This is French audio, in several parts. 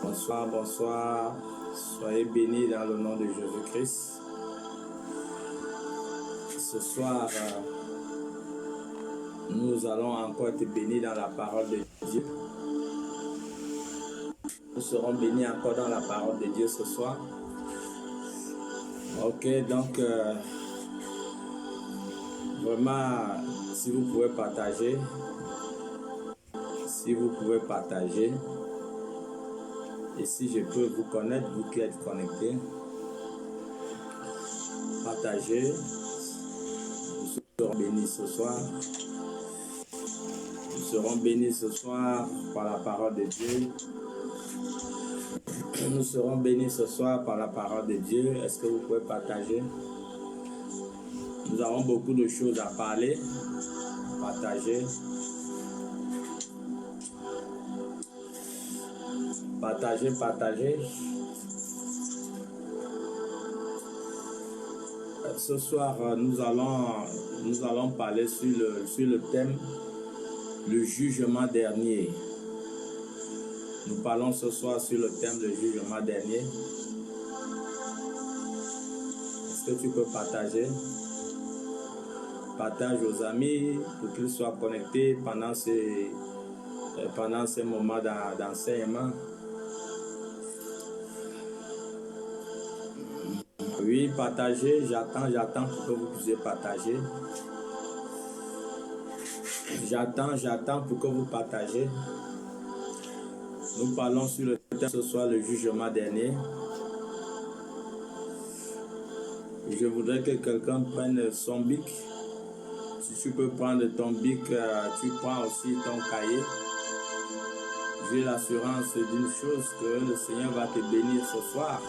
Bonsoir, bonsoir. Soyez bénis dans le nom de Jésus-Christ. Ce soir, nous allons encore être bénis dans la parole de Dieu. Nous serons bénis encore dans la parole de Dieu ce soir. Ok, donc, vraiment, si vous pouvez partager, et si je peux vous connaître, vous qui êtes connectés, partagez. Nous serons bénis ce soir. Nous serons bénis ce soir par la parole de Dieu. Nous serons bénis ce soir par la parole de Dieu. Est-ce que vous pouvez partager? Nous avons beaucoup de choses à parler. Partagez. Partagez. Ce soir, nous allons parler sur le thème le jugement dernier. Nous parlons ce soir sur le thème le jugement dernier. Est-ce que tu peux partager? Partage aux amis pour qu'ils soient connectés pendant ces moments d'enseignement. Oui, partagez, j'attends pour que vous puissiez partager. J'attends pour que vous partagez. Nous parlons sur le thème ce soir, le jugement dernier. Je voudrais que quelqu'un prenne son bic. Si tu peux prendre ton bic, tu prends aussi ton cahier. J'ai l'assurance d'une chose, que le Seigneur va te bénir ce soir.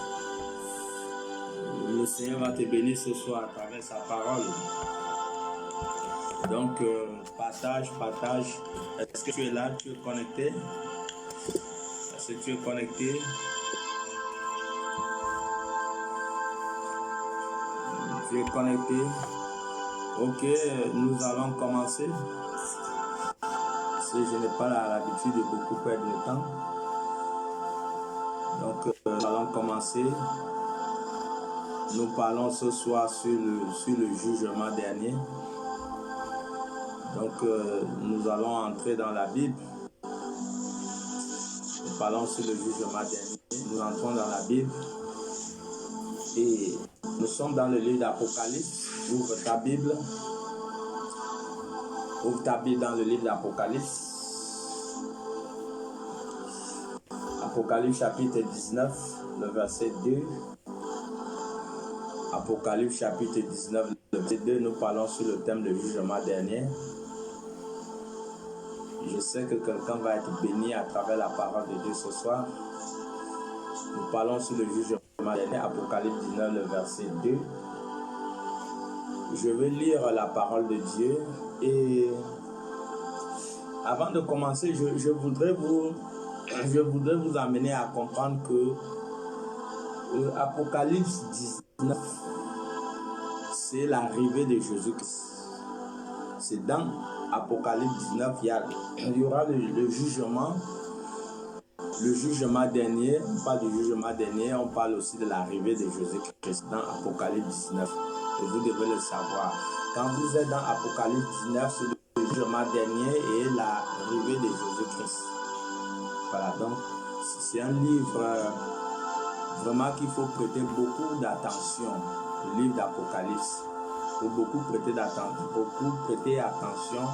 Le Seigneur va te bénir ce soir à travers sa parole. Donc, partage. Est-ce que tu es là? Tu es connecté? Est-ce que tu es connecté? Tu es connecté? Ok, nous allons commencer. Si je n'ai pas l'habitude de beaucoup perdre de temps. Donc, nous allons commencer. Nous parlons ce soir sur le jugement dernier. Donc, nous allons entrer dans la Bible. Nous parlons sur le jugement dernier. Nous entrons dans la Bible. Et nous sommes dans le livre d'Apocalypse. Ouvre ta Bible. Ouvre ta Bible dans le livre d'Apocalypse. Apocalypse chapitre 19, le verset 2. Apocalypse chapitre 19, le verset 2, nous parlons sur le thème du jugement dernier. Je sais que quelqu'un va être béni à travers la parole de Dieu ce soir. Nous parlons sur le jugement dernier, Apocalypse 19, le verset 2. Je vais lire la parole de Dieu et avant de commencer, je voudrais vous amener à comprendre que Apocalypse 19, c'est l'arrivée de Jésus-Christ. C'est dans Apocalypse 19, il y aura le jugement dernier. On parle du jugement dernier, on parle aussi de l'arrivée de Jésus-Christ dans Apocalypse 19. Et vous devez le savoir. Quand vous êtes dans Apocalypse 19, c'est le jugement dernier et l'arrivée de Jésus-Christ. Voilà, donc c'est un livre vraiment qu'il faut prêter beaucoup d'attention. Le livre d'Apocalypse. Il faut beaucoup prêter attention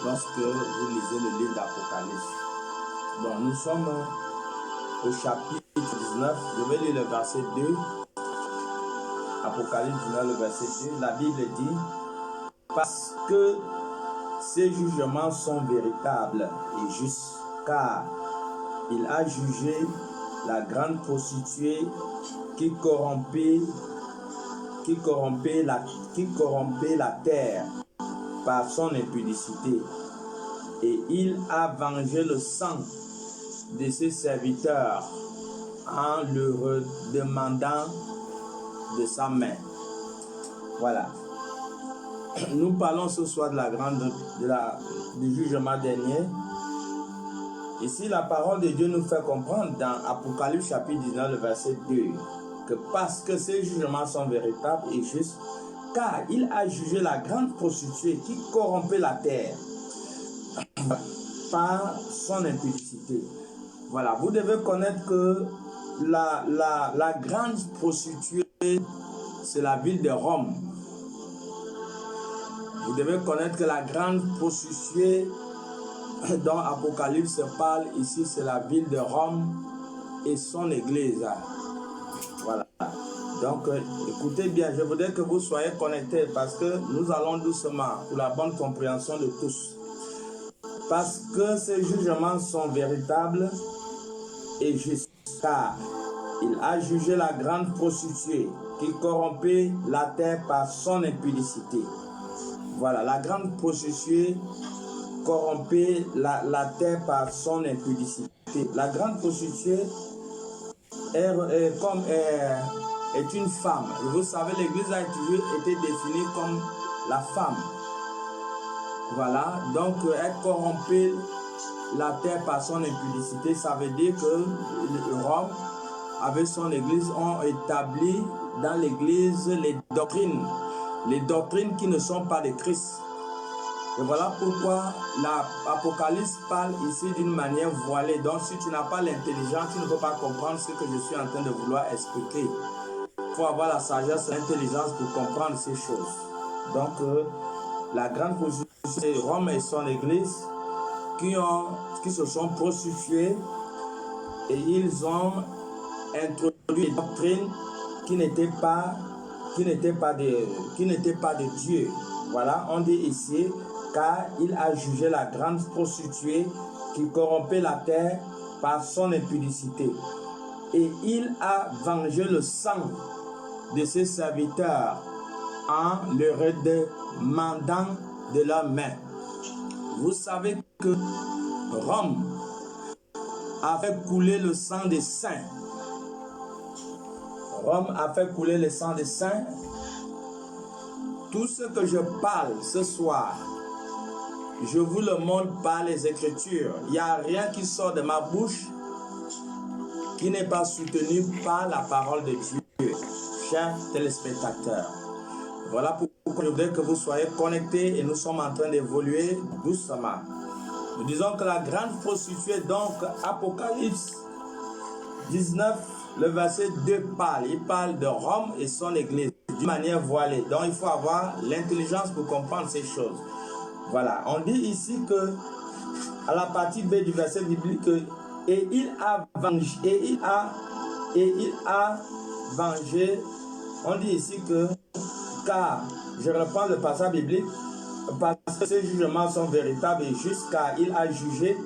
lorsque vous lisez le livre d'Apocalypse. Bon, nous sommes au chapitre 19. Je vais lire le verset 2. Apocalypse 19, le verset 2. La Bible dit: parce que ces jugements sont véritables et justes, car il a jugé la grande prostituée qui corrompait la terre par son impudicité, et il a vengé le sang de ses serviteurs en le redemandant de sa main. Voilà. Nous parlons ce soir de du jugement dernier. Ici, la parole de Dieu nous fait comprendre dans Apocalypse chapitre 19, le verset 2, que parce que ces jugements sont véritables et justes, car il a jugé la grande prostituée qui corrompait la terre par son impudicité. Voilà, vous devez connaître que la grande prostituée, c'est la ville de Rome. Vous devez connaître que la grande prostituée dont Apocalypse parle ici, c'est la ville de Rome et son église. Voilà. Donc, écoutez bien, je voudrais que vous soyez connectés parce que nous allons doucement pour la bonne compréhension de tous. Parce que ces jugements sont véritables et justes, car il a jugé la grande prostituée qui corrompait la terre par son impudicité. Voilà, la grande prostituée corrompait la terre par son impudicité. La grande prostituée est une femme. Et vous savez, l'Église a toujours été définie comme la femme. Voilà, donc elle corrompait la terre par son impudicité. Ça veut dire que Rome, avec son Église, ont établi dans l'Église les doctrines qui ne sont pas de Christ. Et voilà pourquoi l'Apocalypse parle ici d'une manière voilée. Donc si tu n'as pas l'intelligence, tu ne peux pas comprendre ce que je suis en train de vouloir expliquer. Il faut avoir la sagesse et l'intelligence pour comprendre ces choses. Donc la grande position, c'est Rome et son Église qui se sont prostitués et ils ont introduit des doctrines qui n'étaient pas de Dieu. Voilà, on dit ici, car il a jugé la grande prostituée qui corrompait la terre par son impudicité. Et il a vengé le sang de ses serviteurs en le redemandant de leurs mains. Vous savez que Rome a fait couler le sang des saints. Rome a fait couler le sang des saints. Tout ce que je parle ce soir, je vous le montre par les Écritures. Il n'y a rien qui sort de ma bouche qui n'est pas soutenu par la parole de Dieu, chers téléspectateurs. Voilà pourquoi je voudrais que vous soyez connectés et nous sommes en train d'évoluer doucement. Nous disons que la grande prostituée, donc Apocalypse 19, le verset 2 parle. Il parle de Rome et son église d'une manière voilée. Donc il faut avoir l'intelligence pour comprendre ces choses. Voilà, on dit ici que à la partie B du verset biblique, et il a vengé, on dit ici que, car, je reprends le passage biblique, parce que ces jugements sont véritables et justes, car il a jugé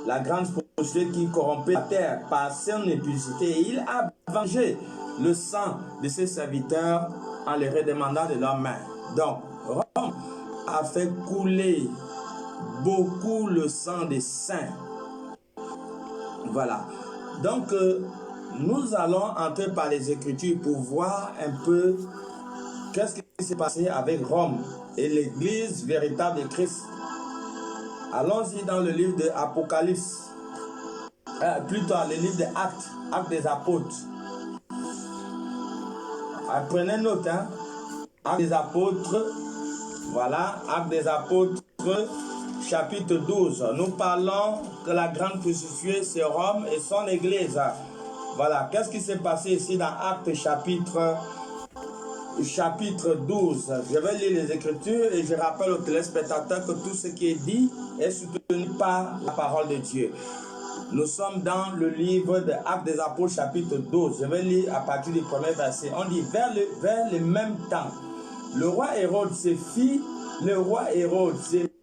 la grande prostituée qui corrompait la terre par son impudicité, et il a vengé le sang de ses serviteurs en les redemandant de leurs mains. Donc, Rome a fait couler beaucoup le sang des saints. Voilà. Donc, nous allons entrer par les Écritures pour voir un peu qu'est-ce qui s'est passé avec Rome et l'Église véritable de Christ. Allons-y dans le livre de Apocalypse, plutôt le livre des Actes, Actes des Apôtres. Prenez note, hein? Actes des Apôtres, voilà, Actes des Apôtres, chapitre 12. Nous parlons que la grande prostituée, c'est Rome et son église. Voilà, qu'est-ce qui s'est passé ici dans Actes chapitre 12. Je vais lire les Écritures et je rappelle aux téléspectateurs que tout ce qui est dit est soutenu par la parole de Dieu. Nous sommes dans le livre de Actes des Apôtres chapitre 12. Je vais lire à partir du premier verset. On dit, vers le même temps, le roi Hérode s'est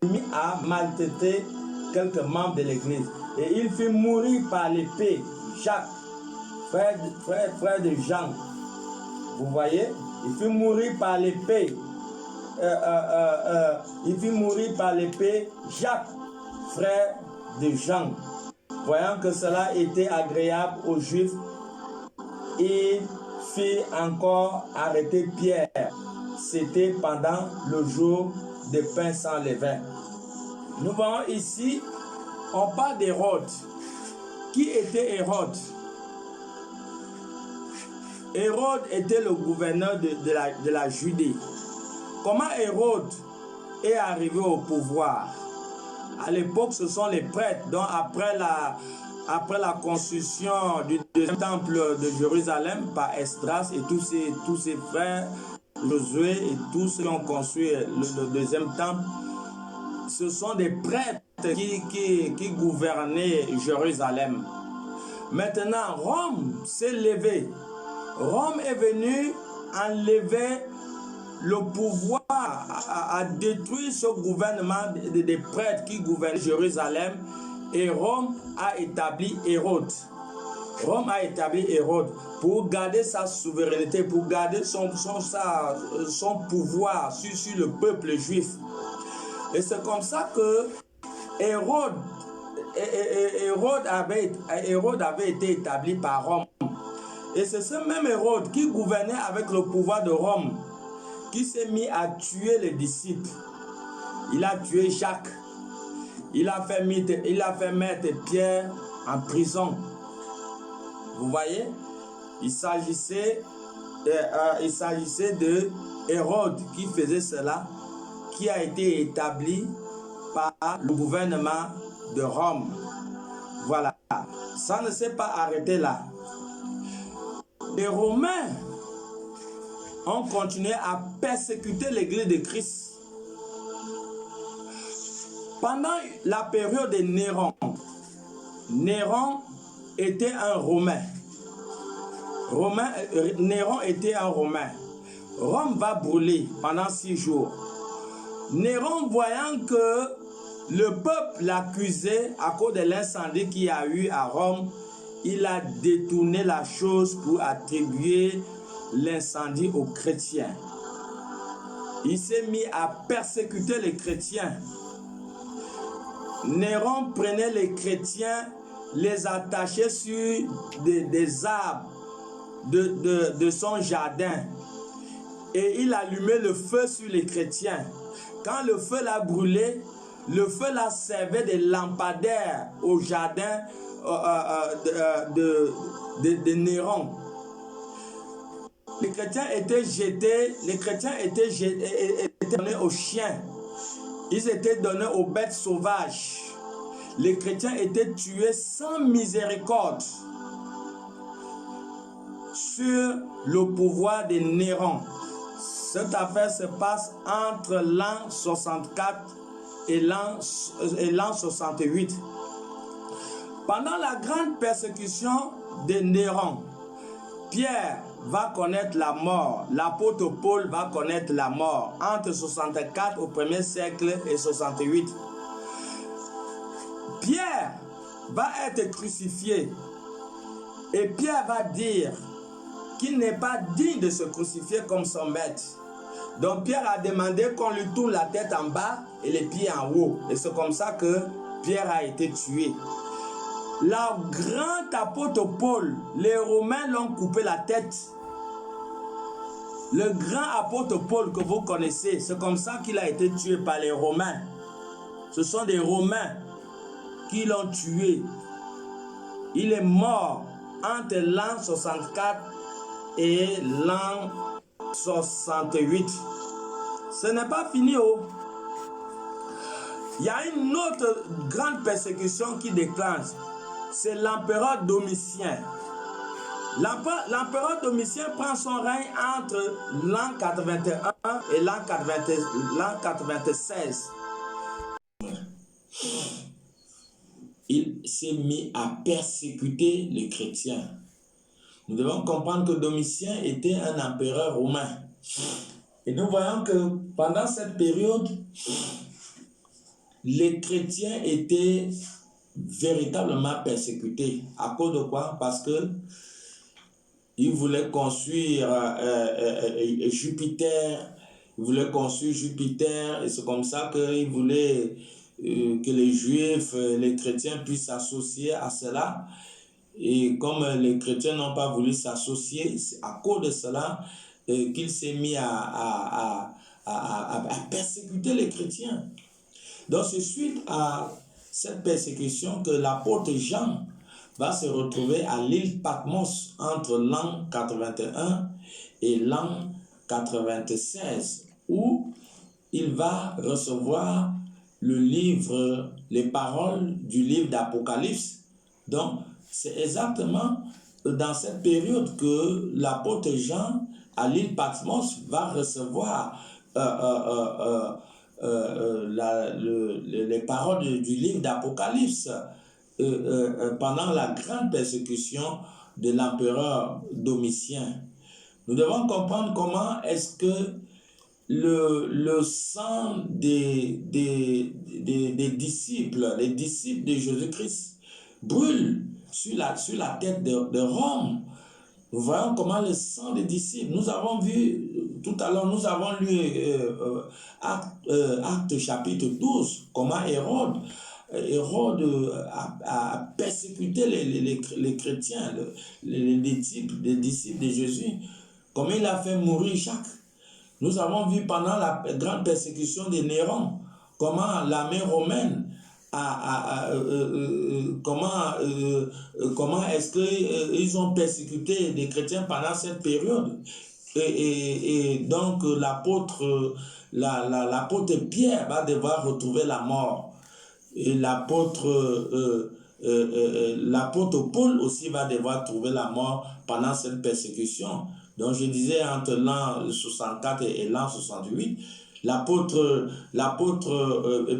mis à maltraiter quelques membres de l'église. Et il fit mourir par l'épée Jacques, frère de Jean. Vous voyez? Il fit mourir par l'épée. Jacques, frère de Jean. Voyant que cela était agréable aux Juifs, il fit encore arrêter Pierre. C'était pendant le jour de pain sans levain. Nous voyons ici, on parle d'Hérode. Qui était Hérode? Hérode était le gouverneur de la Judée. Comment Hérode est arrivé au pouvoir? À l'époque, ce sont les prêtres. Donc après la construction du deuxième temple de Jérusalem par Esdras et tous ses frères, Josué et tous ceux qui ont construit le deuxième temple, ce sont des prêtres qui gouvernaient Jérusalem. Maintenant, Rome s'est levée. Rome est venue enlever le pouvoir, à détruire ce gouvernement des prêtres qui gouvernaient Jérusalem, et Rome a établi Hérode. Rome a établi Hérode pour garder sa souveraineté, pour garder son pouvoir sur le peuple juif. Et c'est comme ça que Hérode avait été établi par Rome. Et c'est ce même Hérode qui gouvernait avec le pouvoir de Rome qui s'est mis à tuer les disciples. Il a tué Jacques. Il a fait mettre Pierre en prison. Vous voyez, il s'agissait de Hérode qui faisait cela, qui a été établi par le gouvernement de Rome. Voilà, ça ne s'est pas arrêté là. Les Romains ont continué à persécuter l'église de Christ. Pendant la période de Néron, Néron était un Romain. Néron était un Romain. Rome va brûler pendant 6 jours. Néron, voyant que le peuple l'accusait à cause de l'incendie qu'il y a eu à Rome, il a détourné la chose pour attribuer l'incendie aux chrétiens. Il s'est mis à persécuter les chrétiens. Néron prenait les chrétiens, les attachait sur des arbres de son jardin et il allumait le feu sur les chrétiens. Quand le feu l'a brûlé, le feu l'a servait de lampadaire au jardin de Néron. Les chrétiens étaient donnés aux chiens. Ils étaient donnés aux bêtes sauvages. Les chrétiens étaient tués sans miséricorde sur le pouvoir de Néron. Cette affaire se passe entre l'an 64 et l'an 68. Pendant la grande persécution de Néron, Pierre va connaître la mort. L'apôtre Paul va connaître la mort entre 64 au 1er siècle et 68. Pierre va être crucifié et Pierre va dire qu'il n'est pas digne de se crucifier comme son maître. Donc Pierre a demandé qu'on lui tourne la tête en bas et les pieds en haut. Et c'est comme ça que Pierre a été tué. Le grand apôtre Paul, les Romains l'ont coupé la tête. Le grand apôtre Paul que vous connaissez, c'est comme ça qu'il a été tué par les Romains. Ce sont des Romains qui l'ont tué. Il est mort entre l'an 64 et l'an 68. Ce n'est pas fini. Il y a une autre grande persécution qui déclenche. C'est l'empereur Domitien. L'empereur Domitien prend son règne entre l'an 81 et l'an 96. Il s'est mis à persécuter les chrétiens. Nous devons comprendre que Domitien était un empereur romain. Et nous voyons que pendant cette période, les chrétiens étaient véritablement persécutés. À cause de quoi? Parce que ils voulaient construire Jupiter. Ils voulaient construire Jupiter et c'est comme ça qu'ils voulaient que les Juifs, les chrétiens puissent s'associer à cela. Et comme les chrétiens n'ont pas voulu s'associer, c'est à cause de cela qu'il s'est mis à persécuter les chrétiens. Donc c'est suite à cette persécution que l'apôtre Jean va se retrouver à l'île Patmos entre l'an 81 et l'an 96, où il va recevoir le livre, les paroles du livre d'Apocalypse. Donc, c'est exactement dans cette période que l'apôtre Jean, à l'île Patmos, va recevoir les paroles du livre d'Apocalypse pendant la grande persécution de l'empereur Domitien. Nous devons comprendre comment est-ce que le sang des disciples, les disciples de Jésus-Christ, brûle sur la tête de Rome. Nous voyons comment le sang des disciples, nous avons vu tout à l'heure, nous avons lu Actes chapitre 12, comment Hérode a persécuté les chrétiens, les disciples de Jésus, comment il a fait mourir Jacques. Nous avons vu pendant la grande persécution de Néron, comment l'armée romaine comment est-ce qu'ils ont persécuté les chrétiens pendant cette période. Et donc l'apôtre Pierre va devoir retrouver la mort. Et l'apôtre Paul aussi va devoir trouver la mort pendant cette persécution. Donc je disais entre l'an 64 et l'an 68, l'apôtre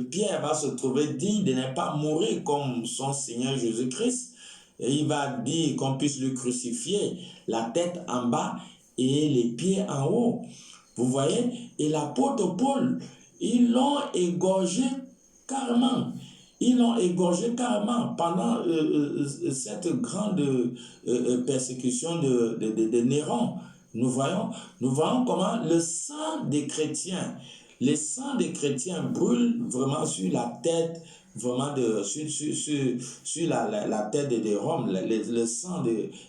Pierre va se trouver digne de ne pas mourir comme son Seigneur Jésus-Christ. Et il va dire qu'on puisse le crucifier, la tête en bas et les pieds en haut. Vous voyez? Et l'apôtre Paul, ils l'ont égorgé carrément. Ils l'ont égorgé carrément pendant cette grande persécution de Néron. Nous voyons comment le sang des chrétiens, les sangs des chrétiens brûlent vraiment sur la tête, vraiment sur la tête de Rome, le sang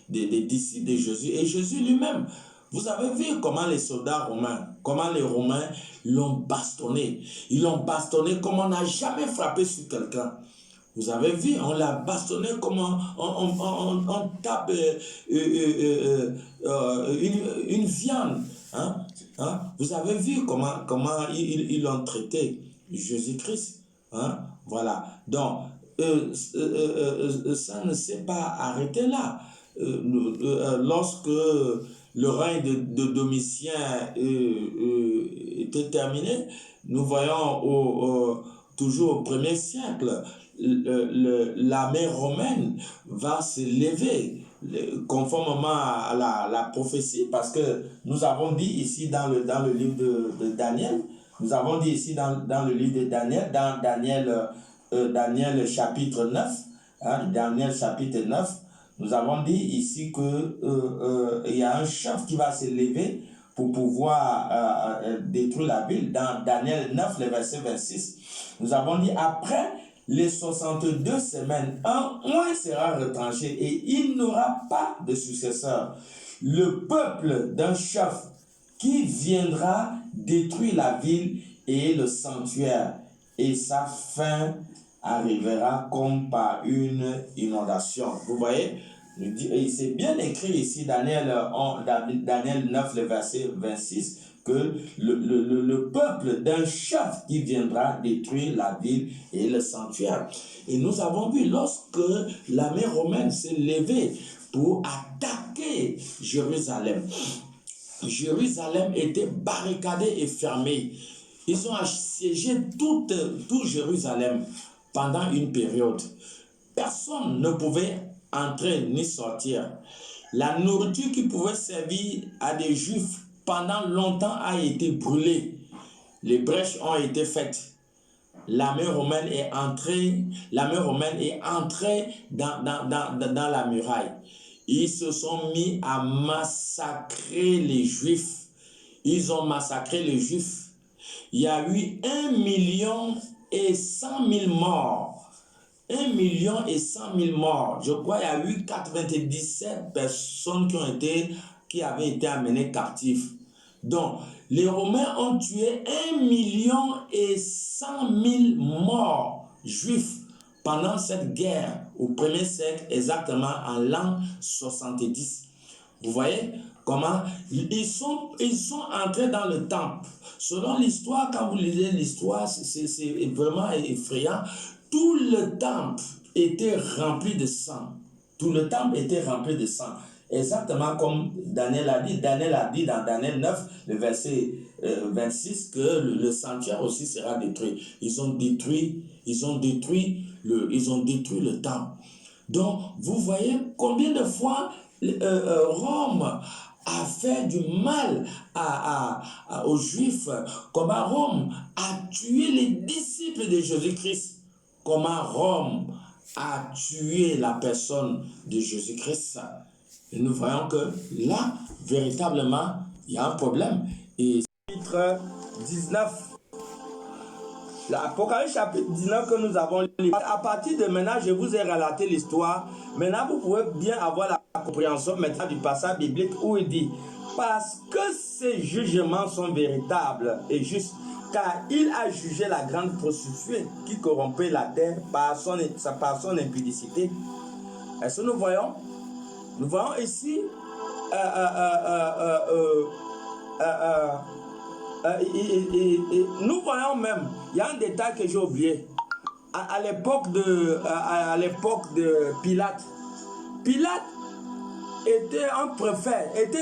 des disciples de Jésus. Et Jésus lui-même, vous avez vu comment les soldats romains, comment les Romains l'ont bastonné. Ils l'ont bastonné comme on n'a jamais frappé sur quelqu'un. Vous avez vu, on l'a bastonné comme on tape une viande. Vous avez vu comment ils l'ont traité, Jésus-Christ. Voilà. Donc, ça ne s'est pas arrêté là. Lorsque le règne de Domitien était terminé, nous voyons toujours au 1er siècle, l'armée romaine va se lever conformément à la prophétie, parce que nous avons dit ici dans le livre de Daniel, nous avons dit ici dans le livre de Daniel, dans Daniel chapitre 9, Daniel chapitre 9, nous avons dit ici que il y a un chef qui va se lever pour pouvoir détruire la ville. Dans Daniel 9, le verset 26, nous avons dit: après les 62 semaines, un oint sera retranché et il n'aura pas de successeur. Le peuple d'un chef qui viendra détruire la ville et le sanctuaire, et sa fin arrivera comme par une inondation. Vous voyez, c'est bien écrit ici, Daniel 9, le verset 26, que le peuple d'un chef qui viendra détruire la ville et le sanctuaire. Et nous avons vu, lorsque l'armée romaine s'est levée pour attaquer Jérusalem, Jérusalem était barricadée et fermée. Ils ont assiégé tout Jérusalem pendant une période. Personne ne pouvait entrer ni sortir. La nourriture qui pouvait servir à des Juifs pendant longtemps a été brûlée. Les brèches ont été faites. L'armée romaine est entrée dans la muraille. Ils se sont mis à massacrer les Juifs. Ils ont massacré les Juifs. Il y a eu 1,1 million morts. 1,1 million morts. Je crois qu'il y a eu 97 personnes qui avaient été amenées captives. Donc, les Romains ont tué 1,1 million morts juifs pendant cette guerre au 1er siècle, exactement en l'an 70. Vous voyez comment ils sont entrés dans le temple. Selon l'histoire, quand vous lisez l'histoire, c'est vraiment effrayant. Tout le temple était rempli de sang. Tout le temple était rempli de sang. Exactement comme Daniel a dit. Daniel a dit dans Daniel 9, le verset 26, que le sanctuaire aussi sera détruit. Ils ont détruit le temple. Donc, vous voyez combien de fois Rome a fait du mal aux Juifs, comment Rome a tué les disciples de Jésus-Christ, comment Rome a tué la personne de Jésus-Christ. Et nous voyons que là, véritablement, il y a un problème. Et chapitre 19, l'Apocalypse chapitre 19 que nous avons lu. À partir de maintenant, je vous ai relaté l'histoire. Maintenant, vous pouvez bien avoir la compréhension maintenant du passage biblique où il dit « Parce que ces jugements sont véritables et justes, car il a jugé la grande prostituée qui corrompait la terre par son impudicité. » Est-ce que nous voyons? Nous voyons ici nous voyons même, il y a un détail que j'ai oublié. À l'époque de Pilate, Pilate était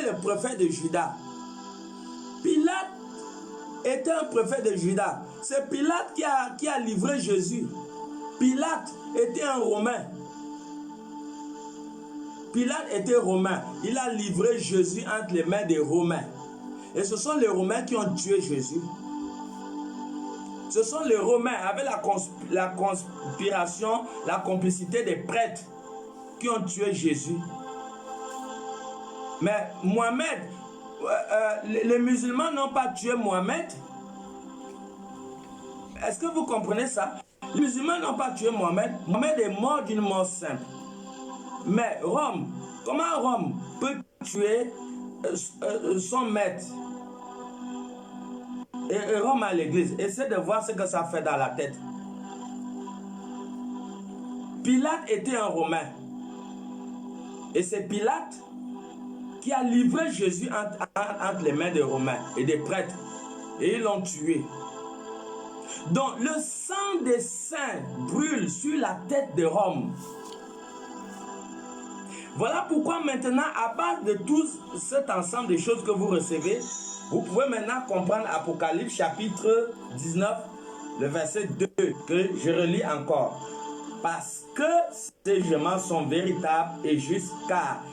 le préfet de Juda. Pilate était un préfet de Juda. C'est Pilate qui a livré Jésus. Pilate était un Romain. Pilate était Romain. Il a livré Jésus entre les mains des Romains. Et ce sont les Romains qui ont tué Jésus. Ce sont les Romains, avec la conspiration, la complicité des prêtres, qui ont tué Jésus. Mais Mohamed, les musulmans n'ont pas tué Mohamed. Est-ce que vous comprenez ça? Les musulmans n'ont pas tué Mohamed. Mohamed est mort d'une mort simple. Mais Rome, comment Rome peut tuer son maître? Et Rome à l'église, essaie de voir ce que ça fait dans la tête. Pilate était un Romain. Et c'est Pilate qui a livré Jésus entre les mains des Romains et des prêtres. Et ils l'ont tué. Donc le sang des saints brûle sur la tête de Rome. Voilà pourquoi maintenant, à base de tout cet ensemble de choses que vous recevez, vous pouvez maintenant comprendre Apocalypse chapitre 19, le verset 2, que je relis encore. Parce que ces jugements sont véritables et justes, car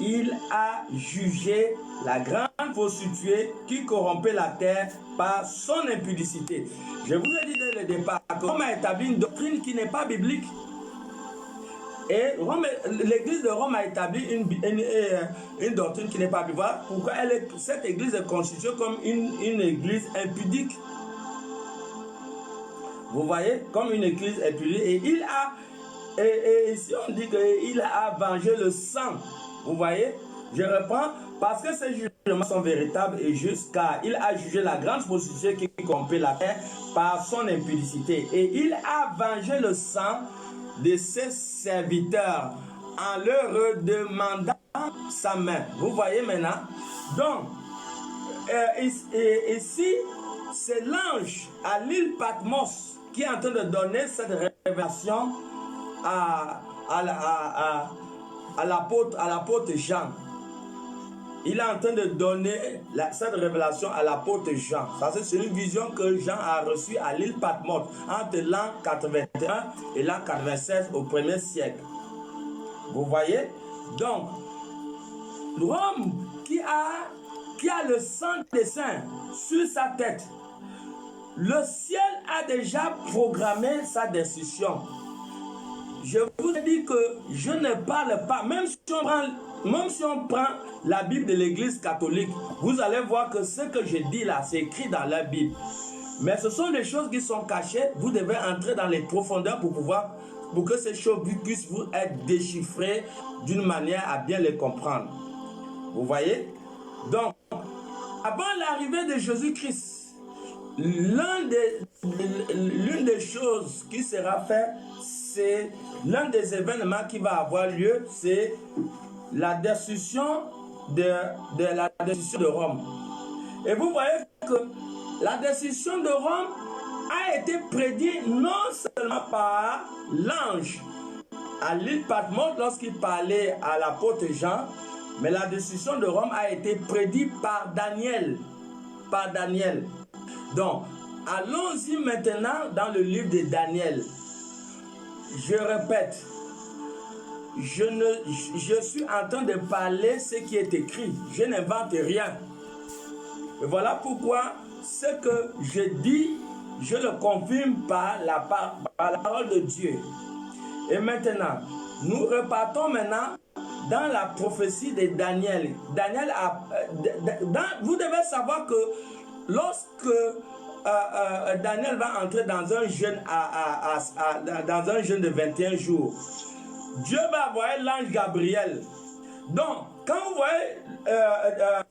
il a jugé la grande prostituée qui corrompait la terre par son impudicité. Je vous ai dit dès le départ que Rome a établi une doctrine qui n'est pas biblique. Et l'église de Rome a établi une doctrine qui n'est pas biblique. Voilà pourquoi cette église est constituée comme une église impudique. Vous voyez, comme une église impudique. Et ici on dit qu'il a vengé le sang. Vous voyez, je reprends. Parce que ces jugements sont véritables et justes, car il a jugé la grande prostituée qui corrompait la terre par son impudicité. Et il a vengé le sang de ses serviteurs en leur demandant sa main. Vous voyez maintenant? Donc, ici, c'est l'ange à l'île Patmos qui est en train de donner cette révélation à l'apôtre Jean. Il est en train de donner cette révélation à l'apôtre Jean. Ça, c'est une vision que Jean a reçue à l'île Patmos entre l'an 81 et l'an 96 au 1er siècle. Vous voyez? Donc, Rome qui a le sang des saints sur sa tête, le ciel a déjà programmé sa destruction. Je vous ai dit que je ne parle pas, même si on prend la Bible de l'Église catholique, vous allez voir que ce que je dis là, c'est écrit dans la Bible. Mais ce sont des choses qui sont cachées. Vous devez entrer dans les profondeurs pour que ces choses puissent vous être déchiffrées d'une manière à bien les comprendre. Vous voyez? Donc, Avant l'arrivée de Jésus-Christ, l'une des choses qui sera faite, c'est l'un des événements qui va avoir lieu, c'est la destruction de Rome. Et vous voyez que la destruction de Rome a été prédite non seulement par l'ange à l'île Patmos lorsqu'il parlait à l'apôtre Jean, mais la destruction de Rome a été prédite par Daniel. Donc, allons-y maintenant dans le livre de Daniel. Je répète, je suis en train de parler ce qui est écrit. Je n'invente rien. Et voilà pourquoi ce que je dis, je le confirme par la parole de Dieu. Et maintenant, nous repartons maintenant dans la prophétie de Daniel. Vous devez savoir que lorsque Daniel va entrer dans un jeûne de 21 jours, Dieu va envoyer l'ange Gabriel. Donc, quand vous voyez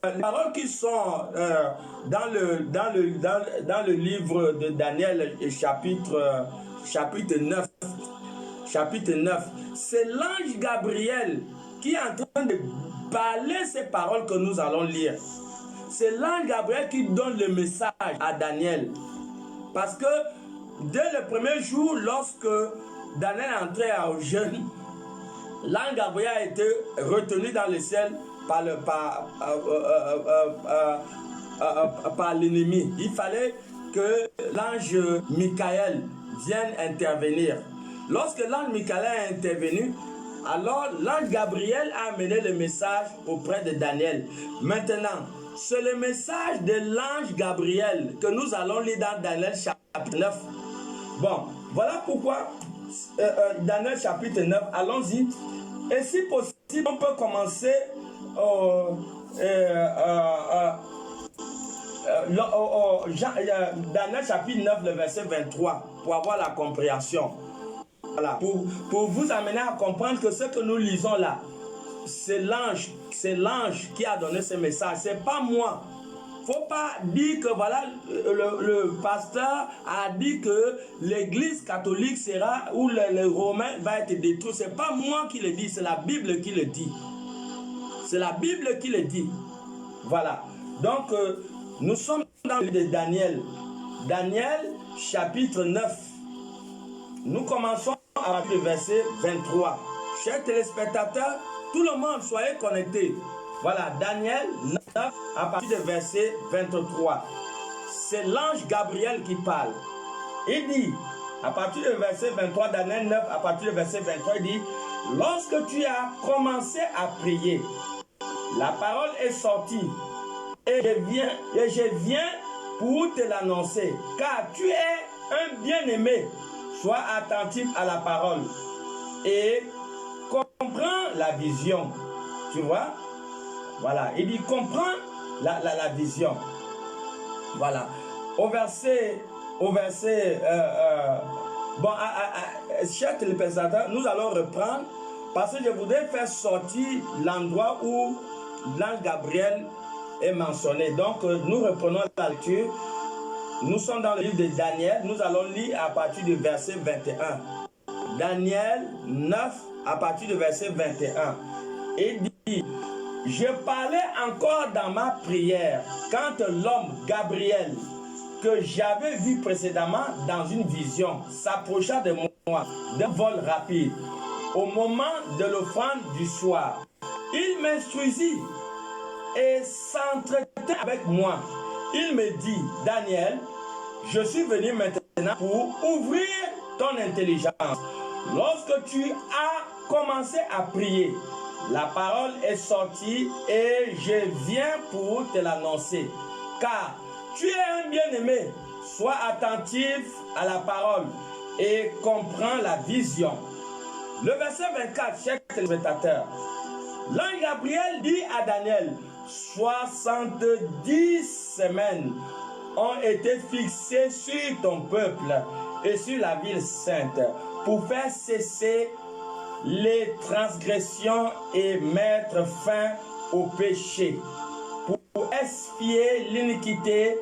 les paroles qui sont dans le livre de Daniel, chapitre 9, c'est l'ange Gabriel qui est en train de parler ces paroles que nous allons lire. C'est l'ange Gabriel qui donne le message à Daniel. Parce que dès le premier jour, lorsque Daniel est entré au jeûne, l'ange Gabriel a été retenu dans le ciel par l'ennemi. Il fallait que l'ange Michael vienne intervenir. Lorsque l'ange Michael est intervenu, alors l'ange Gabriel a amené le message auprès de Daniel. Maintenant, c'est le message de l'ange Gabriel que nous allons lire dans Daniel chapitre 9. Bon, voilà pourquoi Daniel chapitre 9, allons-y. Et si possible, on peut commencer Daniel chapitre 9, le verset 23, pour avoir la compréhension. Voilà, pour vous amener à comprendre que ce que nous lisons là, c'est l'ange qui a donné ce message, c'est pas moi. Faut pas dire que voilà, le pasteur a dit que l'église catholique sera, ou les Romains va être détruit. C'est pas moi qui le dis, c'est la Bible qui le dit. C'est la Bible qui le dit. Voilà. Donc, nous sommes dans le livre de Daniel. Daniel, chapitre 9. Nous commençons à partir du verset 23. Chers téléspectateurs, tout le monde, soyez connectés. Voilà, Daniel 9, à partir du verset 23. C'est l'ange Gabriel qui parle. Il dit, à partir du verset 23, Daniel 9, à partir du verset 23, il dit, lorsque tu as commencé à prier, la parole est sortie, et je viens pour te l'annoncer, car tu es un bien-aimé. Sois attentif à la parole et comprends la vision. Tu vois? Voilà, il dit comprends la vision. Voilà. Au verset chers téléspectateurs, nous allons reprendre parce que je voudrais faire sortir l'endroit où l'ange Gabriel est mentionné. Donc, nous reprenons la lecture. Nous sommes dans le livre de Daniel. Nous allons lire à partir du verset 21. Daniel 9, à partir du verset 21. Il dit, je parlais encore dans ma prière quand l'homme Gabriel, que j'avais vu précédemment dans une vision, s'approcha de moi d'un vol rapide au moment de l'offrande du soir. Il m'instruisit et s'entretint avec moi. Il me dit, Daniel, je suis venu maintenant pour ouvrir ton intelligence. Lorsque tu as commencé à prier, la parole est sortie et je viens pour te l'annoncer. Car tu es un bien-aimé, sois attentif à la parole et comprends la vision. Le verset 24, chers téléspectateurs, l'ange Gabriel dit à Daniel, 70 semaines ont été fixées sur ton peuple et sur la ville sainte pour faire cesser les transgressions et mettre fin au péché, pour expier l'iniquité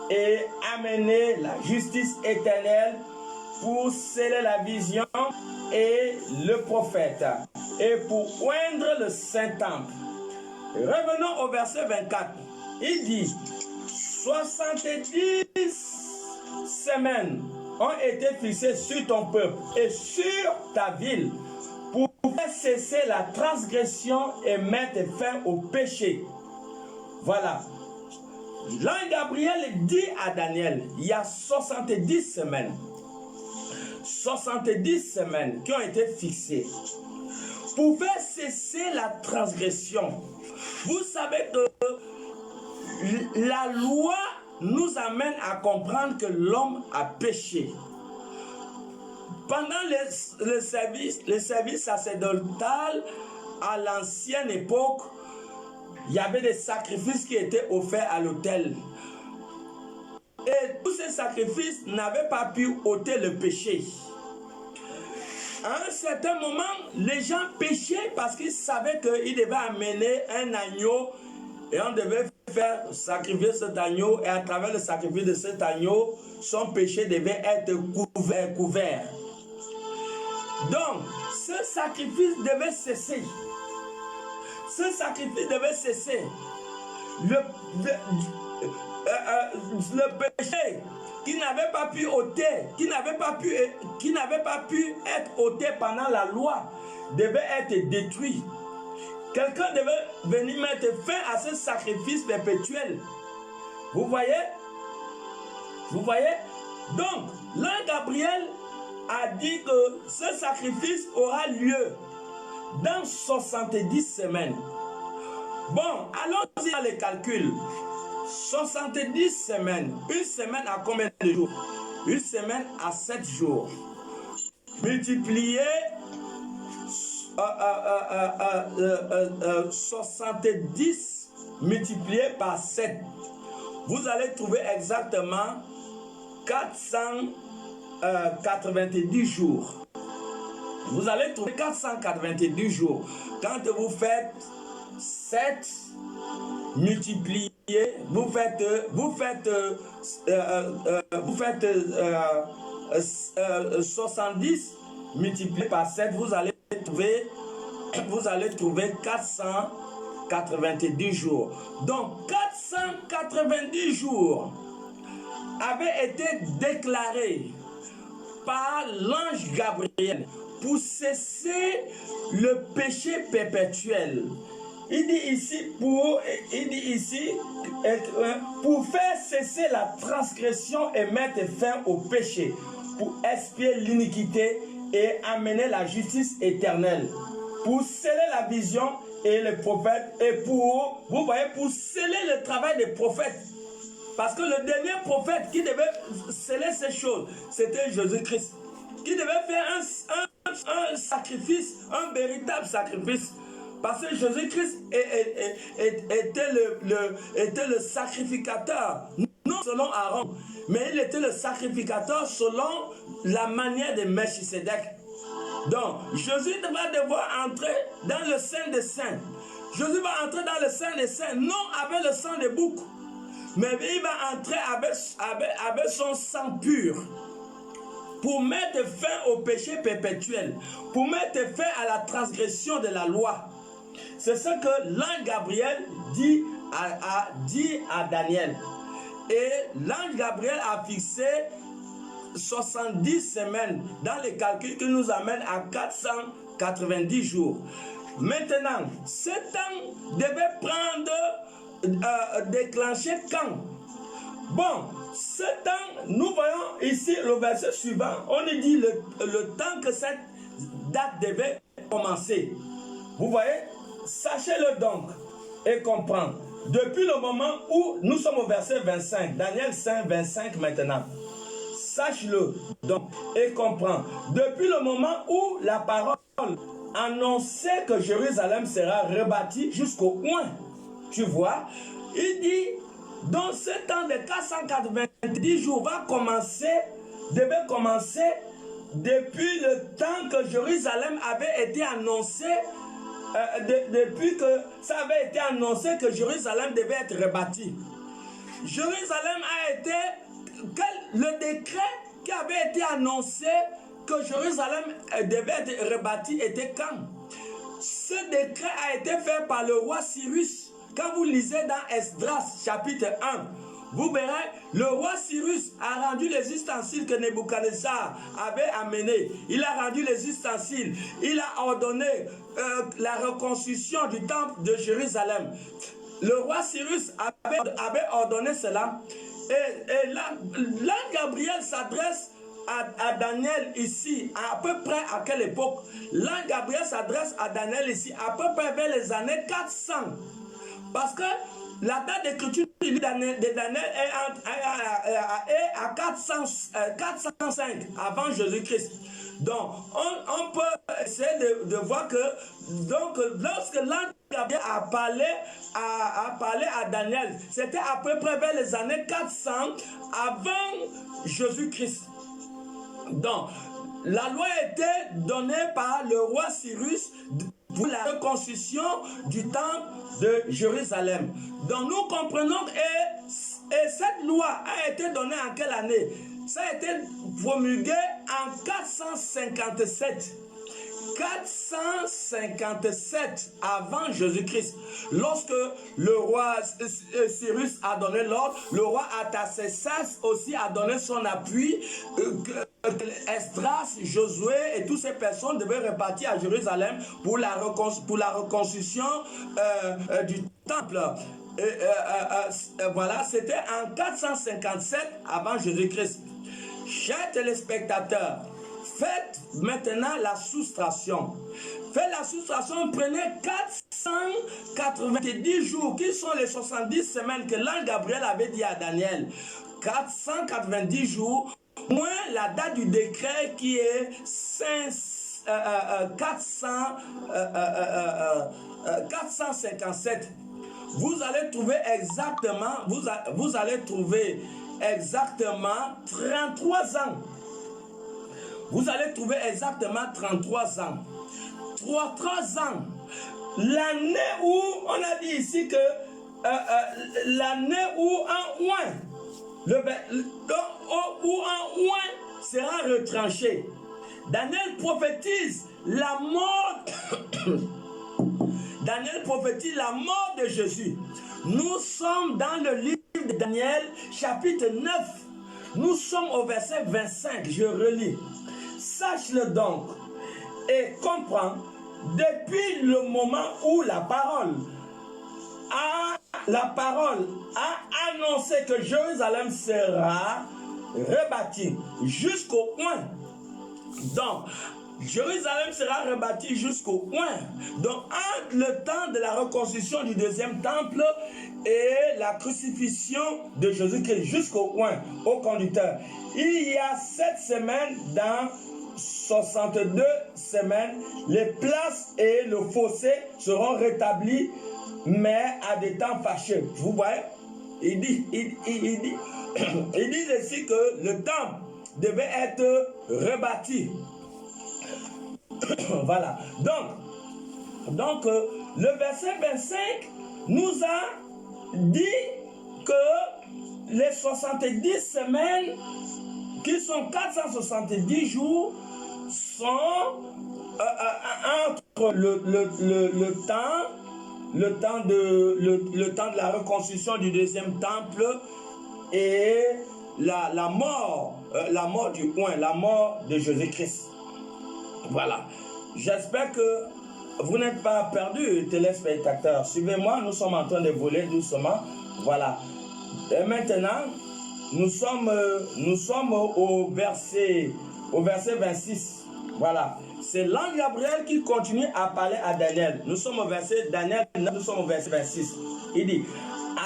et amener la justice éternelle, pour sceller la vision et le prophète, et pour oindre le Saint-Temple. Revenons au verset 24. Il dit, 70 semaines ont été fixées sur ton peuple et sur ta ville pour faire cesser la transgression et mettre fin au péché. Voilà. L'ange Gabriel dit à Daniel, il y a 70 semaines. 70 semaines qui ont été fixées pour faire cesser la transgression. Vous savez que la loi nous amène à comprendre que l'homme a péché. Pendant le service sacerdotal à l'ancienne époque, il y avait des sacrifices qui étaient offerts à l'autel. Et tous ces sacrifices n'avaient pas pu ôter le péché. À un certain moment, les gens péchaient parce qu'ils savaient qu'ils devaient amener un agneau et on devait faire sacrifier cet agneau, et à travers le sacrifice de cet agneau, son péché devait être couvert. Donc, ce sacrifice devait cesser. Ce sacrifice devait cesser. Le péché qui n'avait pas pu ôter, qui n'avait pas pu être ôté pendant la loi, devait être détruit. Quelqu'un devait venir mettre fin à ce sacrifice perpétuel. Vous voyez? Vous voyez? Donc, l'ange Gabriel a dit que ce sacrifice aura lieu dans 70 semaines. Bon, allons-y dans les calculs. 70 semaines. Une semaine à combien de jours? Une semaine à 7 jours. Multiplié 70 multiplié par 7. Vous allez trouver exactement 490 jours. Vous allez trouver 490 jours. Quand vous faites 7 multiplié, vous faites 70 multiplié par 7, vous allez trouver 490 jours. Donc 490 jours avaient été déclarés par l'ange Gabriel pour cesser le péché perpétuel. Il dit ici, pour faire cesser la transgression et mettre fin au péché, pour expier l'iniquité et amener la justice éternelle, pour sceller la vision et les prophètes, et pour sceller le travail des prophètes. Parce que le dernier prophète qui devait sceller ces choses, c'était Jésus-Christ, qui devait faire un sacrifice, un véritable sacrifice. Parce que Jésus-Christ était le sacrificateur, non selon Aaron, mais il était le sacrificateur selon la manière de Melchisédek. Donc, Jésus va devoir entrer dans le Saint des Saints. Jésus va entrer dans le Saint des Saints, non avec le sang des boucs, mais il va entrer avec son sang pur, pour mettre fin au péché perpétuel, pour mettre fin à la transgression de la loi. C'est ce que l'ange Gabriel dit à Daniel. Et l'ange Gabriel a fixé 70 semaines dans les calculs qui nous amènent à 490 jours. Maintenant, ce temps devait déclencher quand? Bon, ce temps, nous voyons ici le verset suivant, on nous dit le temps que cette date devait commencer. Vous voyez? Sachez-le donc et comprendre. Depuis le moment où nous sommes au verset 25, Daniel 5, 25 maintenant. Sache-le donc et comprends. Depuis le moment où la parole annonçait que Jérusalem sera rebâtie jusqu'au point, tu vois, il dit, dans ce temps de 490 jours devait commencer depuis le temps que Jérusalem avait été annoncé depuis que ça avait été annoncé que Jérusalem devait être rebâtie. Jérusalem a été, le décret qui avait été annoncé que Jérusalem devait être rebâtie était quand? Ce décret a été fait par le roi Cyrus. Quand vous lisez dans Esdras chapitre 1, vous verrez, le roi Cyrus a rendu les ustensiles que Nebuchadnezzar avait amenés. Il a rendu les ustensiles. Il a ordonné la reconstruction du temple de Jérusalem. Le roi Cyrus avait ordonné cela. Et là, Gabriel s'adresse à Daniel ici, à peu près à quelle époque? Là, Gabriel s'adresse à Daniel ici, à peu près vers les années 400. Parce que la date d'écriture de Daniel est à 405 avant Jésus-Christ. Donc, on peut essayer de voir que donc, lorsque l'ange Gabriel a parlé à Daniel, c'était à peu près vers les années 400 avant Jésus-Christ. Donc, la loi a été donnée par le roi Cyrus pour la reconstruction du temple de Jérusalem. Donc, nous comprenons et cette loi a été donnée en quelle année? Ça a été promulgué en 457. 457 avant Jésus-Christ. Lorsque le roi Cyrus a donné l'ordre, le roi Artaxerxès aussi a donné son appui. Esdras, Josué et toutes ces personnes devaient repartir à Jérusalem pour la reconstruction du temple. Voilà, c'était en 457 avant Jésus-Christ. Chers téléspectateurs, faites maintenant la soustraction. Faites la soustraction, prenez 490 jours, qui sont les 70 semaines que l'ange Gabriel avait dit à Daniel. 490 jours, moins la date du décret qui est 457. Vous allez trouver exactement, vous allez trouver exactement 33 ans. Vous allez trouver exactement 33 ans. 3 ans. L'année où, on a dit ici que l'année où un oint, où un oint sera retranché. Daniel prophétise la mort. Daniel prophétise la mort de Jésus. Nous sommes dans le livre de Daniel, chapitre 9. Nous sommes au verset 25. Je relis. Sache-le donc et comprends, depuis le moment où la parole a annoncé que Jérusalem sera rebâtie jusqu'au point. Donc, Jérusalem sera rebâtie jusqu'au point. Donc, entre le temps de la reconstruction du deuxième temple et la crucifixion de Jésus-Christ jusqu'au point, au conducteur, il y a 7 semaines dans 62 semaines, les places et le fossé seront rétablis, mais à des temps fâcheux. Vous voyez, il dit ici que le temple devait être rebâti. Voilà. Donc, le verset 25 nous a dit que les 70 semaines, qui sont 470 jours, sont entre le temps de la reconstruction du deuxième temple et la mort du oint, la mort de Jésus-Christ. Voilà. J'espère que vous n'êtes pas perdus, téléspectateurs. Suivez-moi, nous sommes en train de voler doucement. Voilà. Et maintenant, nous sommes au verset 26. Voilà. C'est l'ange Gabriel qui continue à parler à Daniel. Nous sommes au verset Daniel 9, nous sommes au verset 26. Il dit,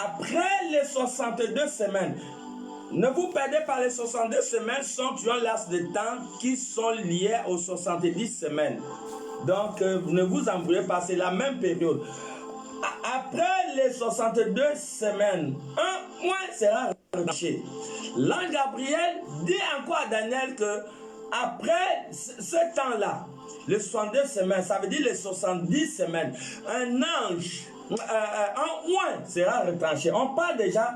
après les 62 semaines, ne vous perdez pas, les 62 semaines sont un laps de temps qui sont liés aux 70 semaines. Donc, ne vous embrouillez pas, c'est la même période. Après les 62 semaines, un oint sera relâché. L'ange Gabriel dit encore à Daniel que après ce temps-là, les 62 semaines, ça veut dire les 70 semaines, un ange, un oint sera retranché. On parle déjà,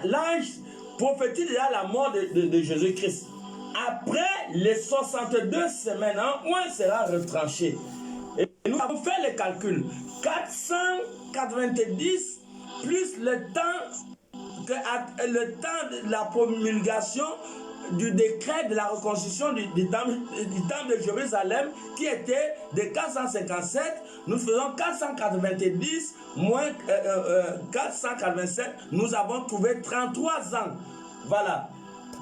l'ange prophétise déjà la mort de Jésus-Christ. Après les 62 semaines, un oint sera retranché. Et nous avons fait le calcul. 490 plus le temps de la promulgation du décret de la reconstruction du temple de Jérusalem qui était de 457, nous faisons 490 moins 487, nous avons trouvé 33 ans. Voilà.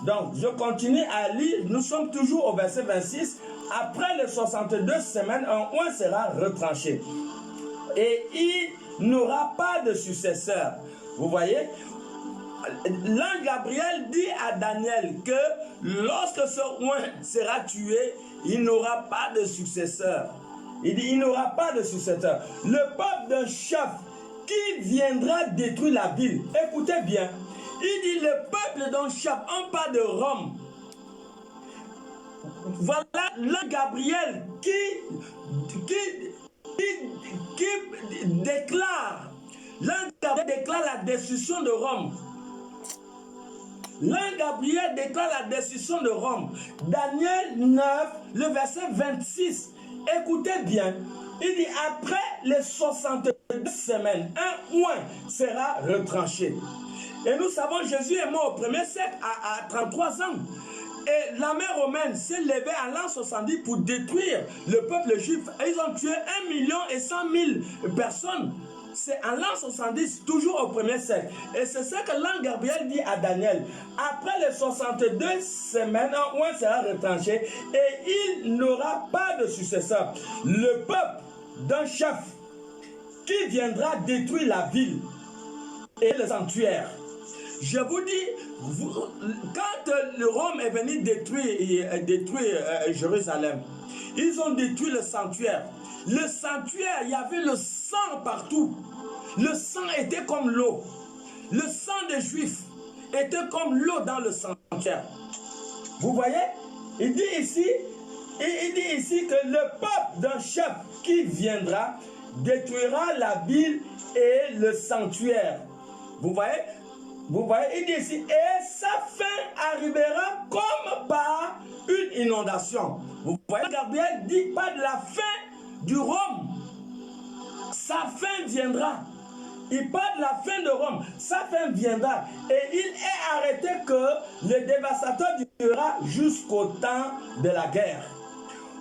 Donc, je continue à lire, nous sommes toujours au verset 26. Après les 62 semaines, un oint sera retranché. Et il n'aura pas de successeur. Vous voyez? L'ange Gabriel dit à Daniel que lorsque ce oint sera tué, il n'aura pas de successeur. Il dit, il n'aura pas de successeur. Le peuple d'un chef qui viendra détruire la ville. Écoutez bien. Il dit, le peuple d'un chef, on parle de Rome. Voilà l'ange Gabriel qui déclare, l'ange Gabriel déclare la destruction de Rome. L'ange Gabriel déclare la destruction de Rome. Daniel 9, le verset 26. Écoutez bien. Il dit, après les 62 semaines, un oint sera retranché. Et nous savons, Jésus est mort au 1er siècle à 33 ans. Et l'armée romaine s'est levée à l'an 70 pour détruire le peuple juif. Et ils ont tué 1,1 million personnes. C'est en l'an 70, toujours au 1er siècle. Et c'est ce que l'ange Gabriel dit à Daniel. Après les 62 semaines, un oint sera retranché et il n'aura pas de successeur. Le peuple d'un chef qui viendra détruire la ville et le sanctuaire. Je vous dis, quand le Rome est venu détruire Jérusalem, ils ont détruit le sanctuaire. Le sanctuaire, il y avait le sang partout. Le sang était comme l'eau. Le sang des Juifs était comme l'eau dans le sanctuaire. Vous voyez? Il dit ici que le peuple d'un chef qui viendra détruira la ville et le sanctuaire. Vous voyez? Vous voyez, il dit ici, et sa fin arrivera comme par une inondation. Vous voyez, Gabriel dit pas de la fin du Rome. Sa fin viendra. Il parle de la fin de Rome. Sa fin viendra. Et il est arrêté que le dévastateur durera jusqu'au temps de la guerre.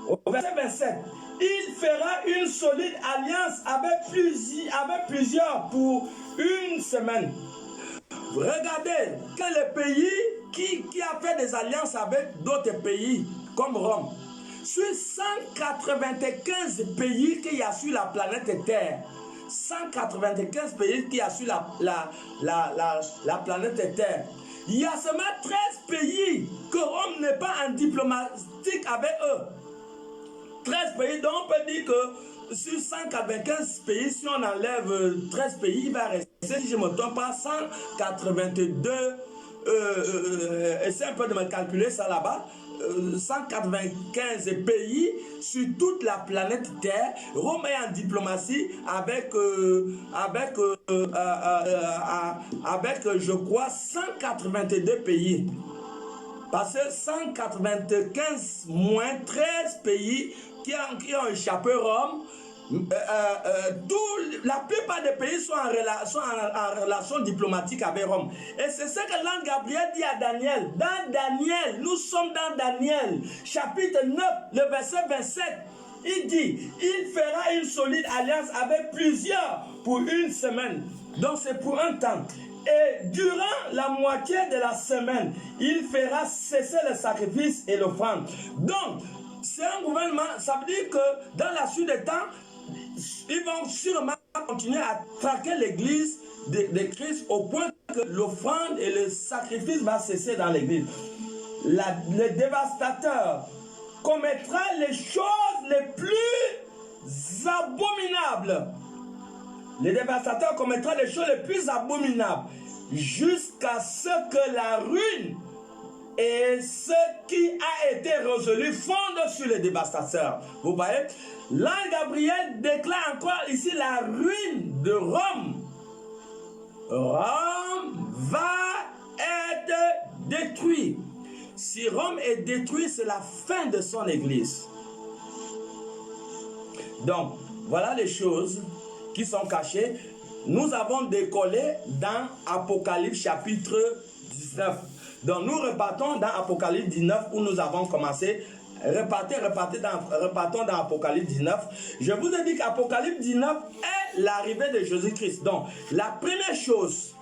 Au verset 27, il fera une solide alliance avec plusieurs pour une semaine. Regardez que le pays qui a fait des alliances avec d'autres pays comme Rome, sur 195 pays qu'il y a sur la planète Terre, 195 pays qu'il y a sur la planète Terre, il y a seulement 13 pays que Rome n'est pas en diplomatique avec eux. 13 pays, donc on peut dire que sur 195 pays, si on enlève 13 pays, il va rester, si je ne me trompe pas, 182, essayez un peu de me calculer ça là-bas, 195 pays sur toute la planète Terre. Rome est en diplomatie avec je crois, 182 pays. Parce que 195 moins 13 pays qui ont échappé Rome, la plupart des pays sont en relation diplomatique avec Rome. Et c'est ce que l'ange Gabriel dit à Daniel. Dans Daniel, nous sommes dans Daniel, chapitre 9, le verset 27. Il dit, il fera une solide alliance avec plusieurs pour une semaine. Donc c'est pour un temps. Et durant la moitié de la semaine, il fera cesser le sacrifice et l'offrande. Donc, c'est un gouvernement, ça veut dire que dans la suite des temps, ils vont sûrement continuer à traquer l'église de Christ au point que l'offrande et le sacrifice va cesser dans l'église. Le dévastateur commettra les choses les plus abominables. Le dévastateur commettra les choses les plus abominables jusqu'à ce que la ruine Et ce qui a été résolu fonde sur les dévastateurs. Vous voyez, l'ange Gabriel déclare encore ici la ruine de Rome. Rome va être détruit. Si Rome est détruit, c'est la fin de son église. Donc, voilà les choses qui sont cachées. Nous avons décollé dans Apocalypse chapitre 19. Donc, nous repartons dans Apocalypse 19 où nous avons commencé. Repartons dans Apocalypse 19. Je vous ai dit qu'Apocalypse 19 est l'arrivée de Jésus-Christ. Donc, la première chose,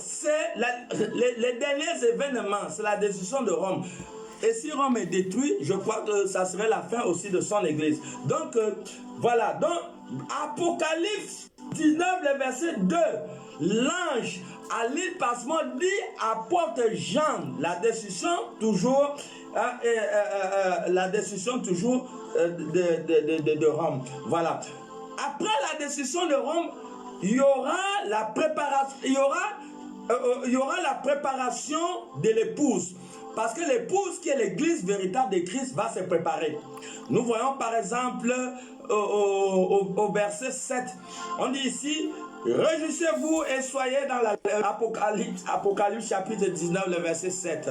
c'est les derniers événements, c'est la destruction de Rome. Et si Rome est détruit, je crois que ça serait la fin aussi de son église. Donc, voilà. Donc, Apocalypse 19, le verset 2. L'ange à l'île Patmos dit apporte Jean la destruction toujours, de Rome. Voilà. Après la destruction de Rome, il y aura la préparation, il y aura la préparation de l'épouse. Parce que l'épouse qui est l'église véritable de Christ va se préparer. Nous voyons par exemple au verset 7. On dit ici, réjouissez-vous et soyez dans l'Apocalypse chapitre 19, le verset 7.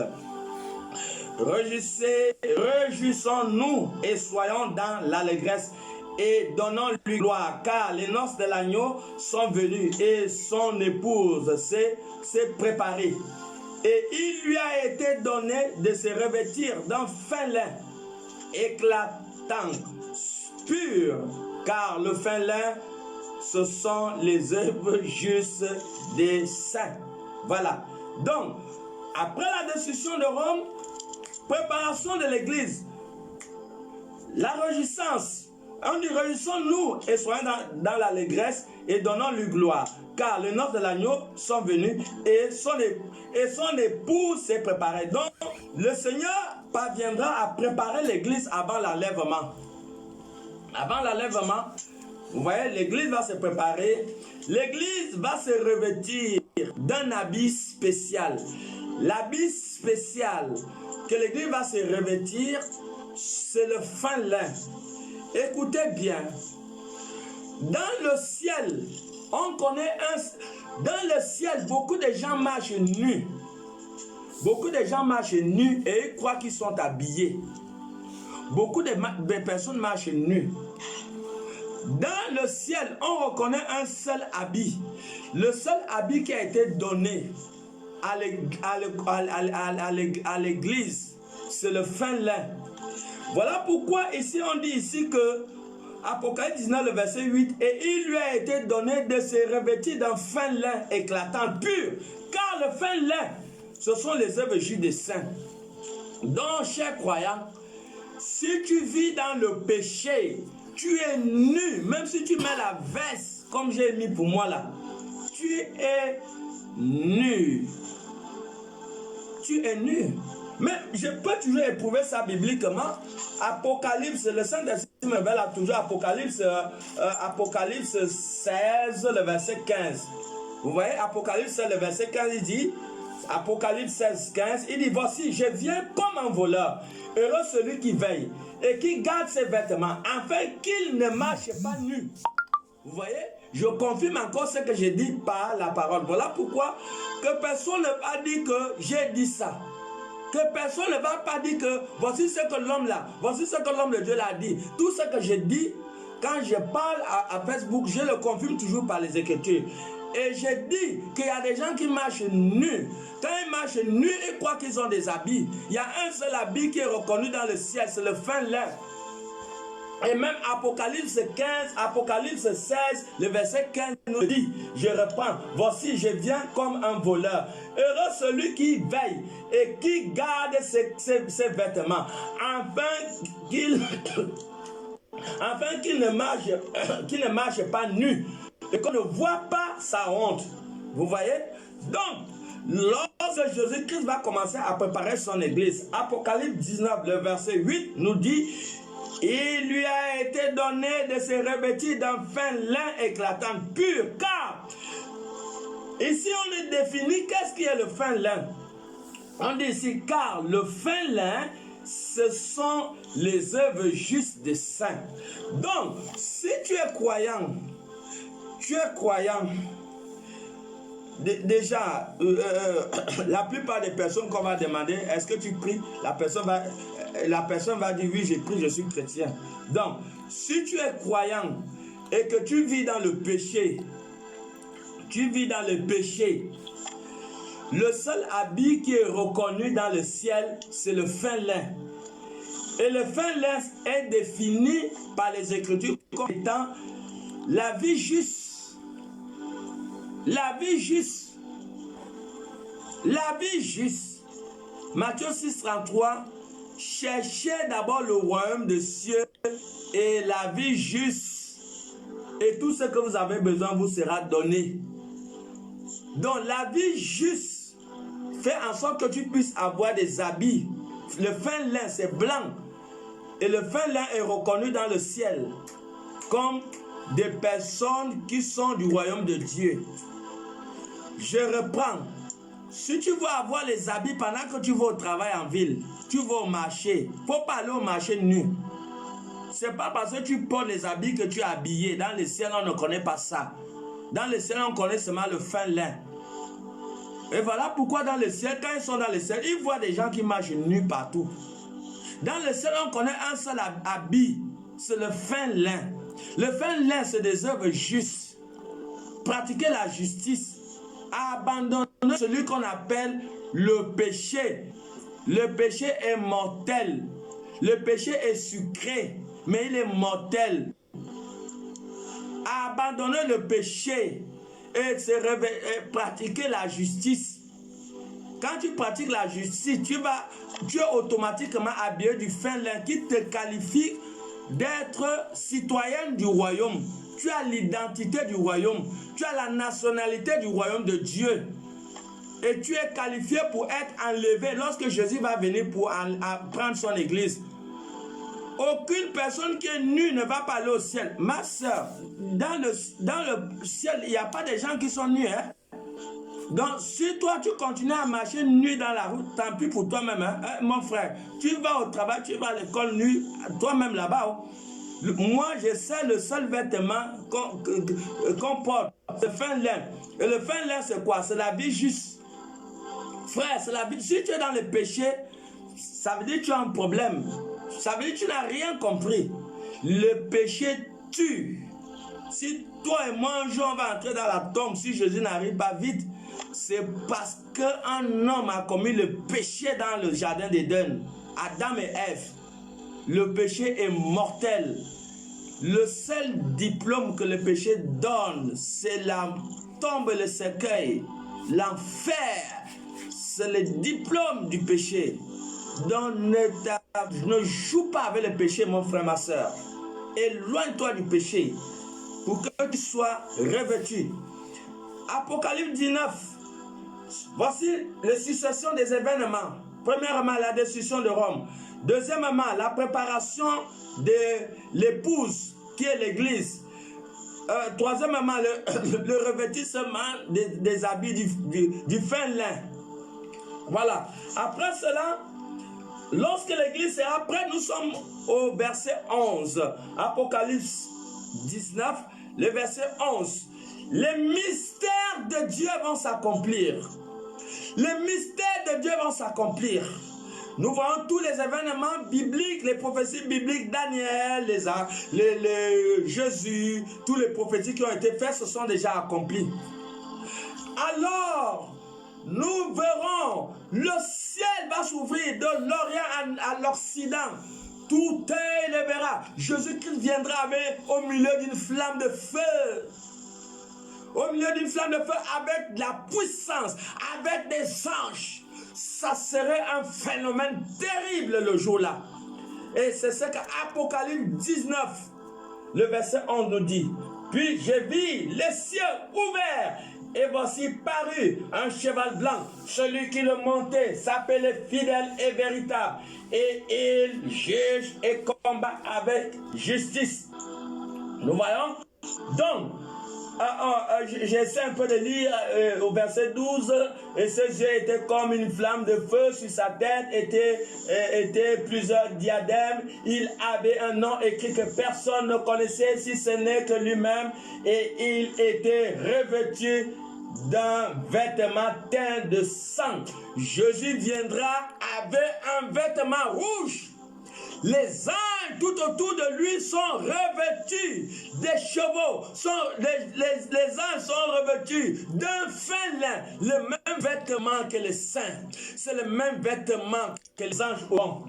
Réjouissons-nous et soyons dans l'allégresse et donnons-lui gloire, car les noces de l'agneau sont venues et son épouse s'est préparée. Et il lui a été donné de se revêtir d'un fin lin éclatant, pur, car le fin lin, ce sont les œuvres justes des saints. Voilà. Donc, après la destruction de Rome, préparation de l'église, la réjouissance. On dit réjouissons-nous et soyons dans l'allégresse et donnons-lui gloire, car les noces de l'agneau sont venues et son épouse s'est préparée. Donc, le Seigneur parviendra à préparer l'église avant l'enlèvement. Avant l'enlèvement, vous voyez, l'église va se préparer. L'église va se revêtir d'un habit spécial. L'habit spécial que l'église va se revêtir, c'est le fin lin. Écoutez bien. Dans le ciel, on connaît dans le ciel, beaucoup de gens marchent nus. Beaucoup de gens marchent nus et ils croient qu'ils sont habillés. Beaucoup de personnes marchent nues. Dans le ciel, on reconnaît un seul habit. Le seul habit qui a été donné à l'église, c'est le fin lin. Voilà pourquoi ici on dit ici que Apocalypse 19, le verset 8, et il lui a été donné de se revêtir d'un fin lin éclatant, pur, car le fin lin, ce sont les œuvres justes des saints. Donc, chers croyants, si tu vis dans le péché, tu es nu, même si tu mets la veste, comme j'ai mis pour moi là, tu es nu. Tu es nu. Mais je peux toujours éprouver ça bibliquement. Apocalypse, le Saint-Esprit me révèle toujours Apocalypse 16, le verset 15. Vous voyez, Apocalypse 16, le verset 15, il dit, Apocalypse 16, 15, il dit, voici, je viens comme un voleur. Heureux celui qui veille et qui garde ses vêtements, afin qu'il ne marche pas nu. Vous voyez, je confirme encore ce que j'ai dit par la parole. Voilà pourquoi que personne ne va dire que j'ai dit ça. Que personne ne va pas dire que voici ce que l'homme là, voici ce que l'homme de Dieu l'a dit. Tout ce que je dis, quand je parle à Facebook, je le confirme toujours par les Écritures. Et je dis qu'il y a des gens qui marchent nus. Quand ils marchent nus, ils croient qu'ils ont des habits. Il y a un seul habit qui est reconnu dans le ciel, c'est le fin lin. Et même Apocalypse 15, Apocalypse 16, le verset 15 nous dit, je reprends, voici je viens comme un voleur. Heureux celui qui veille et qui garde ses vêtements, afin qu'il ne marche pas nu et qu'on ne voit pas sa honte. Vous voyez? Donc, lorsque Jésus-Christ va commencer à préparer son église, Apocalypse 19, le verset 8 nous dit, il lui a été donné de se revêtir d'un fin lin éclatant, pur, car ici on est défini qu'est-ce qui est le fin lin. On dit ici, car le fin lin, ce sont les œuvres justes des saints. Donc, si tu es croyant, déjà, la plupart des personnes qu'on va demander, est-ce que tu pries? La personne va dire, oui, j'ai pris, je suis chrétien. Donc, si tu es croyant et que tu vis dans le péché, le seul habit qui est reconnu dans le ciel, c'est le fin lin. Et le fin lin est défini par les Écritures comme étant la vie juste. La vie juste. La vie juste. Matthieu 6, 33. Cherchez d'abord le royaume des cieux et la vie juste. Et tout ce que vous avez besoin vous sera donné. Donc la vie juste fait en sorte que tu puisses avoir des habits. Le fin lin, c'est blanc. Et le fin lin est reconnu dans le ciel comme des personnes qui sont du royaume de Dieu. Je reprends. Si tu veux avoir les habits pendant que tu vas au travail en ville, tu vas au marché, il ne faut pas aller au marché nu. Ce n'est pas parce que tu portes les habits que tu es habillé. Dans le ciel, on ne connaît pas ça. Dans le ciel, on connaît seulement le fin lin. Et voilà pourquoi dans le ciel, quand ils sont dans le ciel, ils voient des gens qui marchent nus partout. Dans le ciel, on connaît un seul habit, c'est le fin lin. Le fin lin, c'est des œuvres justes. Pratiquer la justice. Abandonner celui qu'on appelle le péché. Le péché est mortel. Le péché est sucré, mais il est mortel. Abandonner le péché et pratiquer la justice. Quand tu pratiques la justice, tu es automatiquement habillé du fin lin qui te qualifie d'être citoyenne du royaume. Tu as l'identité du royaume. Tu as la nationalité du royaume de Dieu. Et tu es qualifié pour être enlevé lorsque Jésus va venir pour prendre son église. Aucune personne qui est nue ne va pas aller au ciel. Ma soeur, dans le ciel, il n'y a pas de gens qui sont nus. Hein? Donc, si toi, tu continues à marcher nu dans la route, tant pis pour toi-même. Hein? Mon frère, tu vas au travail, tu vas à l'école nu, toi-même là-bas. Oh. Moi, je sais le seul vêtement qu'on porte, c'est le fin lin. Et le fin lin, c'est quoi? C'est la vie juste. Frère, c'est la vie. Si tu es dans le péché, ça veut dire que tu as un problème. Ça veut dire que tu n'as rien compris. Le péché tue. Si toi et moi, un jour, on va entrer dans la tombe, si Jésus n'arrive pas vite, c'est parce qu'un homme a commis le péché dans le jardin d'Éden. Adam et Ève. Le péché est mortel. Le seul diplôme que le péché donne, c'est la tombe et le cercueil. L'enfer, c'est le diplôme du péché. Donc ne joue pas avec le péché, mon frère, ma soeur. Éloigne-toi du péché pour que tu sois revêtu. Apocalypse 19. Voici les successions des événements. Premièrement, la destruction de Rome. Deuxièmement, la préparation de l'épouse qui est l'église. Troisièmement, le revêtissement des habits du fin lin. Voilà. Après cela, lorsque l'église sera prête, nous sommes au verset 11. Apocalypse 19, le verset 11. Les mystères de Dieu vont s'accomplir. Les mystères de Dieu vont s'accomplir. Nous voyons tous les événements bibliques, les prophéties bibliques, Daniel, les Jésus, tous les prophéties qui ont été faites se sont déjà accomplies. Alors, nous verrons, le ciel va s'ouvrir de l'Orient à l'Occident. Tout est verra. Jésus-Christ viendra au milieu d'une flamme de feu. Au milieu d'une flamme de feu avec de la puissance, avec des anges. Ça serait un phénomène terrible le jour-là. Et c'est ce qu'Apocalypse 19, le verset 11 nous dit. Puis j'ai vu les cieux ouverts et voici parut un cheval blanc. Celui qui le montait s'appelait fidèle et véritable. Et il juge et combat avec justice. Nous voyons donc j'essaie un peu de lire au verset 12. Et ses yeux étaient comme une flamme de feu. Sur sa tête étaient plusieurs diadèmes. Il avait un nom écrit que personne ne connaissait si ce n'est que lui-même. Et il était revêtu d'un vêtement teint de sang. Jésus viendra avec un vêtement rouge. Les anges tout autour de lui sont revêtus des chevaux. Les anges sont revêtus d'un fin lin, le même vêtement que les saints. C'est le même vêtement que les anges ont.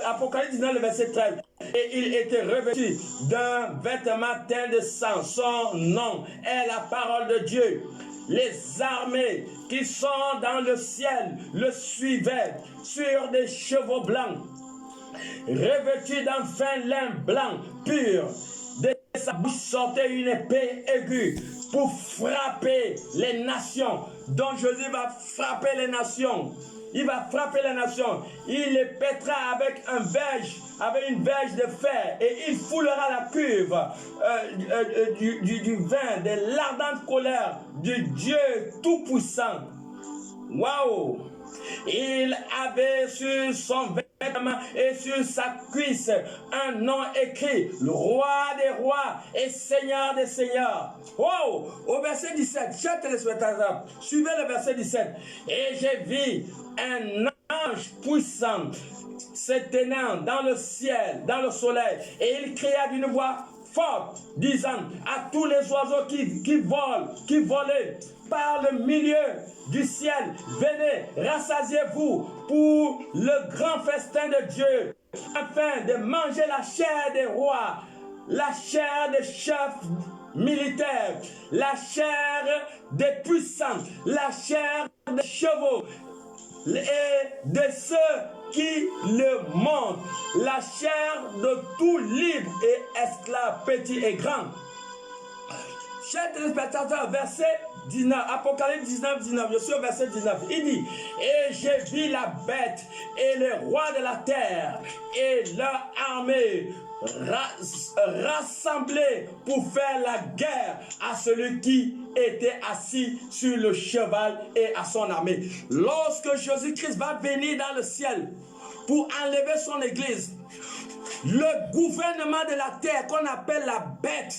Apocalypse 19, le verset 13. Et il était revêtu d'un vêtement teint de sang. Son nom est la parole de Dieu. Les armées qui sont dans le ciel le suivaient sur des chevaux blancs, revêtu d'un fin lin blanc pur. De sa bouche sortait une épée aiguë pour frapper les nations. Donc Jésus va frapper les nations. Il va frapper les nations. Il les pètera avec une verge de fer, et il foulera la cuve du vin de l'ardente colère du Dieu Tout-Puissant. Waouh! Il avait sur son vêtement et sur sa cuisse un nom écrit, le roi des rois et seigneur des seigneurs. Wow! Au verset 17, chers téléspectateurs, suivez le verset 17. Et j'ai vu un ange puissant se tenant dans le ciel, dans le soleil, et il cria d'une voix forte, disant à tous les oiseaux qui volaient par le milieu du ciel, venez, rassasiez-vous pour le grand festin de Dieu, afin de manger la chair des rois, la chair des chefs militaires, la chair des puissants, la chair des chevaux et de ceux qui le montent, la chair de tout libre et esclave, petit et grand. Chers téléspectateurs, verset 19, Apocalypse 19, 19, je suis au verset 19, il dit, et j'ai vu la bête et les rois de la terre et leur armée rassemblés pour faire la guerre à celui qui était assis sur le cheval et à son armée. Lorsque Jésus-Christ va venir dans le ciel pour enlever son église, le gouvernement de la terre qu'on appelle la bête,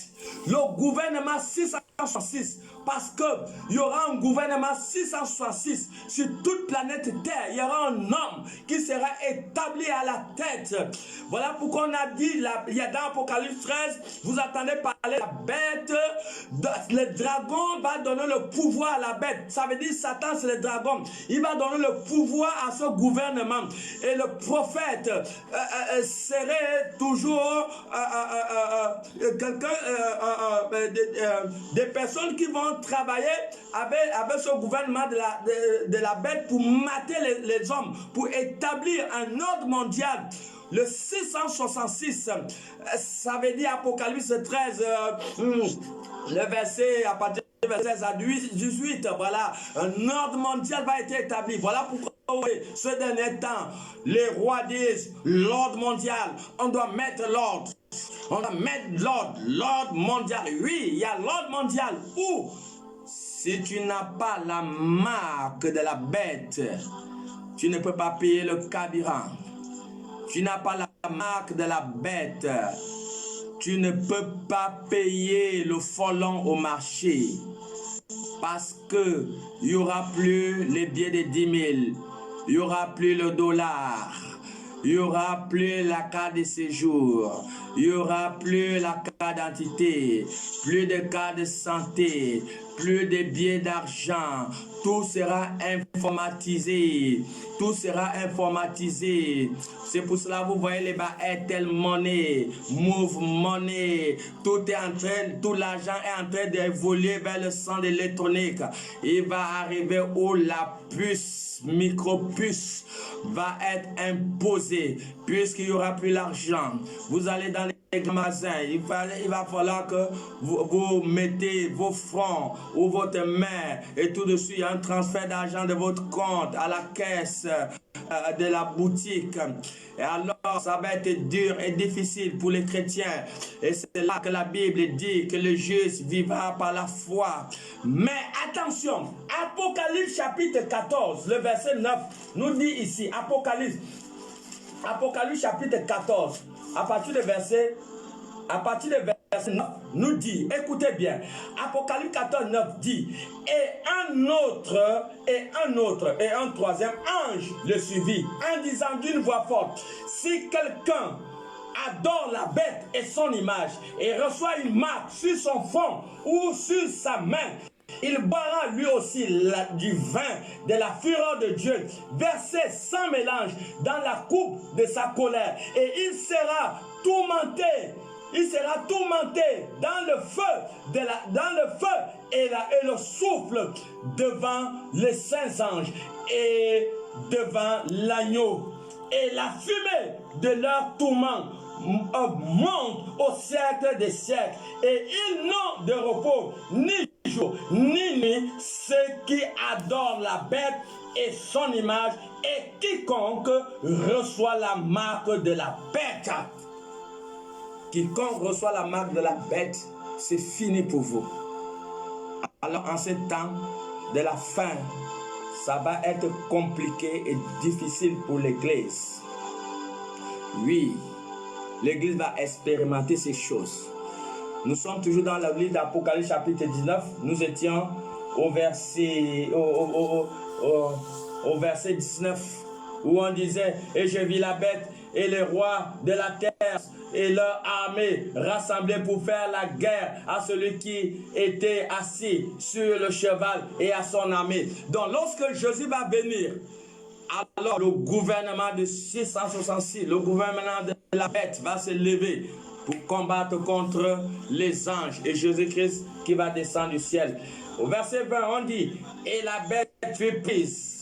le gouvernement 666, parce qu'il y aura un gouvernement 666 sur toute planète Terre. Il y aura un homme qui sera établi à la tête. Voilà pourquoi on a dit, il y a dans Apocalypse 13, vous attendez parler de la bête. Le dragon va donner le pouvoir à la bête. Ça veut dire Satan, c'est le dragon. Il va donner le pouvoir à ce gouvernement. Et le prophète serait toujours quelqu'un, des personnes qui vont travailler avec ce gouvernement de la bête pour mater les hommes, pour établir un ordre mondial. Le 666, ça veut dire Apocalypse 13, le verset à partir du verset 16 à 18, voilà, un ordre mondial va être établi. Voilà pourquoi ce dernier temps, les rois disent l'ordre mondial, on doit mettre l'ordre. On doit mettre l'ordre mondial. Oui, il y a l'ordre mondial où, si tu n'as pas la marque de la bête, tu ne peux pas payer le carburant. Tu n'as pas la marque de la bête, tu ne peux pas payer le folon au marché. Parce que il n'y aura plus les billets de 10 000, il n'y aura plus le dollar, il n'y aura plus la carte de séjour, il n'y aura plus la carte d'identité, plus de carte de santé, plus de billets d'argent. Tout sera informatisé. Tout sera informatisé. C'est pour cela que vous voyez les bas Airtel Money, Move Money. Tout l'argent est en train d'évoluer vers le centre d'électronique. Il va arriver où la puce, micro-puce, va être imposée. Puisqu'il n'y aura plus l'argent. Vous allez dans les magasins. Il va falloir que vous mettez vos francs ou votre main et tout de suite, il y a un transfert d'argent de votre compte à la caisse de la boutique. Et alors, ça va être dur et difficile pour les chrétiens. Et c'est là que la Bible dit que le juste vivra par la foi. Mais attention, Apocalypse chapitre 14, le verset 9, nous dit ici, Apocalypse chapitre 14, à partir du verset 9, nous dit, écoutez bien, Apocalypse 14, 9 dit, et un troisième ange le suivit, en disant d'une voix forte, si quelqu'un adore la bête et son image, et reçoit une marque sur son front ou sur sa main, il boira lui aussi du vin de la fureur de Dieu, versé sans mélange dans la coupe de sa colère, et il sera tourmenté. Il sera tourmenté dans le feu, et le souffle devant les saints anges et devant l'agneau. Et la fumée de leur tourment monte au siècle des siècles. Et ils n'ont de repos ni jour ni nuit, ceux qui adorent la bête et son image, et quiconque reçoit la marque de la bête. Quiconque reçoit la marque de la bête, c'est fini pour vous. Alors en ce temps de la fin, ça va être compliqué et difficile pour l'Église. Oui, l'Église va expérimenter ces choses. Nous sommes toujours dans le livre d'Apocalypse chapitre 19. Nous étions au verset 19 où on disait « Et je vis la bête et les rois de la terre et leur armée rassemblés pour faire la guerre à celui qui était assis sur le cheval et à son armée. » Donc lorsque Jésus va venir, alors le gouvernement de 666, le gouvernement de la bête va se lever pour combattre contre les anges et Jésus-Christ qui va descendre du ciel. Au verset 20, on dit « Et la bête fut prise.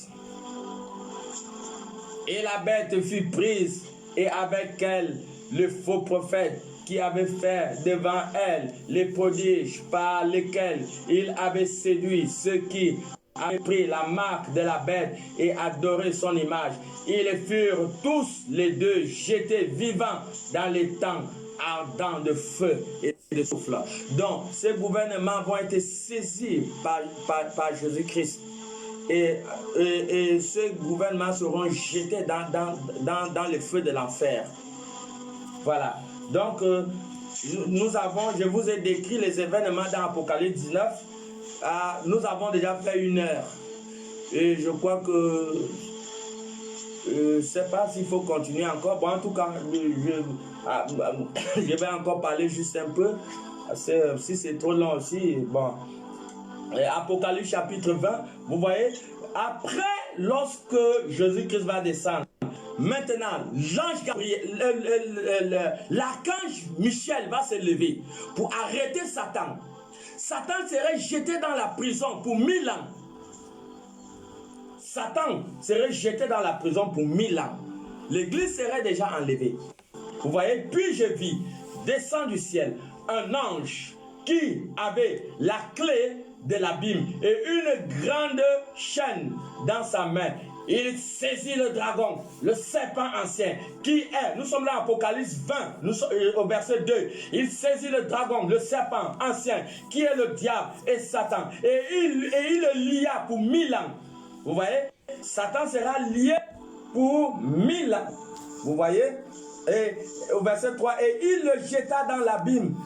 Et la bête fut prise, et avec elle le faux prophète qui avait fait devant elle les prodiges par lesquels il avait séduit ceux qui avaient pris la marque de la bête et adoré son image. Ils furent tous les deux jetés vivants dans les temps ardents de feu et de souffle. Donc, ces gouvernements vont être saisis par Jésus-Christ. Et ces gouvernements seront jetés dans le feu de l'enfer. Voilà. Donc, je vous ai décrit les événements dans Apocalypse 19. Nous avons déjà fait 1 heure. Et je crois que je ne sais pas s'il faut continuer encore. Bon, en tout cas, je vais encore parler juste un peu. Si c'est trop long aussi, bon. Apocalypse chapitre 20, vous voyez, après, lorsque Jésus-Christ va descendre, maintenant, l'ange Gabriel, l'archange Michel va se lever pour arrêter Satan. Satan serait jeté dans la prison pour 1000 ans. Satan serait jeté dans la prison pour 1000 ans. L'église serait déjà enlevée. Vous voyez, puis je vis descendre du ciel un ange qui avait la clé de l'abîme et une grande chaîne dans sa main. Il saisit le dragon, le serpent ancien, qui est, nous sommes là à Apocalypse 20, nous sommes au verset 2, il saisit le dragon, le serpent ancien, qui est le diable et Satan, et il le lia pour 1000 ans. Vous voyez, Satan sera lié pour 1000 ans. Vous voyez, et au verset 3, et il le jeta dans l'abîme,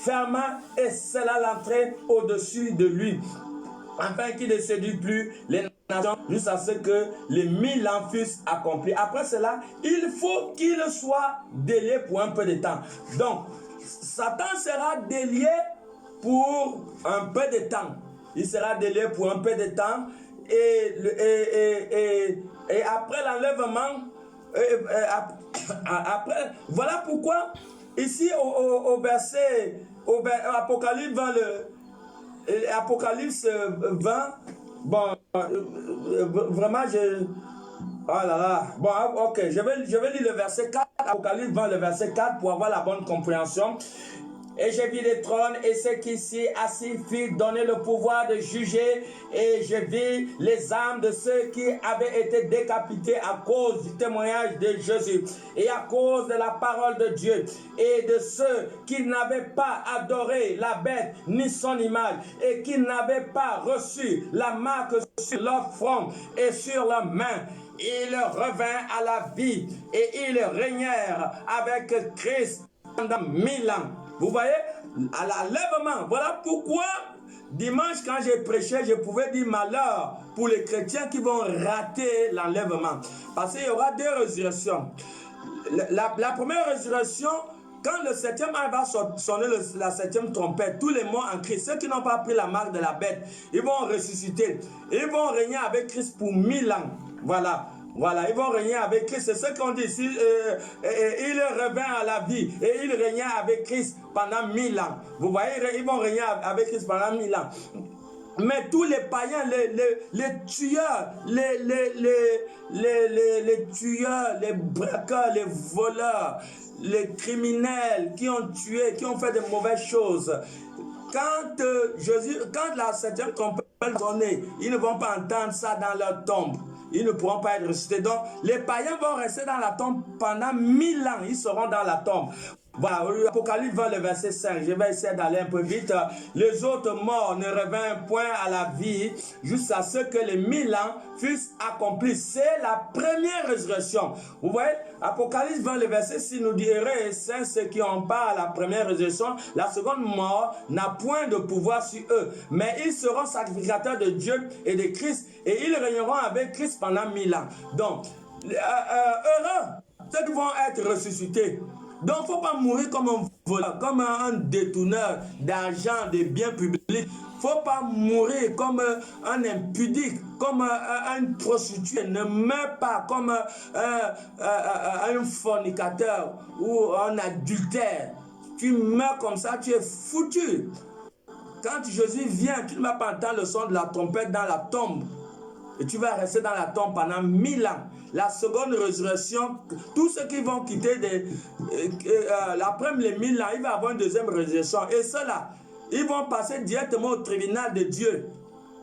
ferma et scella l'entrée au-dessus de lui, afin qu'il ne séduise plus les nations jusqu'à ce que les 1000 ans fussent accomplis. Après cela, il faut qu'il soit délié pour un peu de temps. Donc, Satan sera délié pour un peu de temps. Il sera délié pour un peu de temps. Et après l'enlèvement, après, voilà pourquoi ici au verset, Apocalypse 20, Apocalypse 20, bon, vraiment, oh là là, bon, ok, je vais lire le verset 4, Apocalypse 20, le verset 4, pour avoir la bonne compréhension. Et je vis les trônes et ceux qui s'y assis furent donné le pouvoir de juger. Et je vis les âmes de ceux qui avaient été décapités à cause du témoignage de Jésus et à cause de la parole de Dieu. Et de ceux qui n'avaient pas adoré la bête ni son image et qui n'avaient pas reçu la marque sur leur front et sur leurs mains. Ils revinrent à la vie et ils régnèrent avec Christ pendant 1000 ans. Vous voyez, à l'enlèvement. Voilà pourquoi dimanche, quand j'ai prêché, je pouvais dire malheur pour les chrétiens qui vont rater l'enlèvement. Parce qu'il y aura deux résurrections. La première résurrection, quand le septième âge va sonner la septième trompette, tous les morts en Christ, ceux qui n'ont pas pris la marque de la bête, ils vont ressusciter. Ils vont régner avec Christ pour 1000 ans. Voilà. Voilà, ils vont régner avec Christ. C'est ce qu'on dit ici. Il revint à la vie et il régna avec Christ pendant 1000 ans. Vous voyez, ils vont régner avec Christ pendant 1000 ans. Mais tous les païens, les tueurs, les tueurs, les braqueurs, les voleurs, les criminels qui ont tué, qui ont fait de mauvaises choses, quand la septième trompette va sonner, ils ne vont pas entendre ça dans leur tombe. Ils ne pourront pas être ressuscités. Donc, les païens vont rester dans la tombe pendant 1000 ans. Ils seront dans la tombe. Voilà, Apocalypse 20, le verset 5. Je vais essayer d'aller un peu vite. Les autres morts ne revinrent point à la vie jusqu'à ce que les 1000 ans fussent accomplis. C'est la première résurrection. Vous voyez, Apocalypse 20, le verset 6 nous dit: heureux et saints ceux qui ont part à la première résurrection. La seconde mort n'a point de pouvoir sur eux, mais ils seront sacrificateurs de Dieu et de Christ, et ils régneront avec Christ pendant 1000 ans. Donc, heureux ceux qui vont être ressuscités. Donc, il ne faut pas mourir comme un voleur, comme un détourneur d'argent, de biens publics. Il ne faut pas mourir comme un impudique, comme une prostituée. Ne meurs pas comme un fornicateur ou un adultère. Tu meurs comme ça, tu es foutu. Quand Jésus vient, tu ne vas pas entendre le son de la trompette dans la tombe. Et tu vas rester dans la tombe pendant 1000 ans. La seconde résurrection, tous ceux qui vont quitter après les 1000 ans, il va y avoir une deuxième résurrection. Et ceux-là, ils vont passer directement au tribunal de Dieu.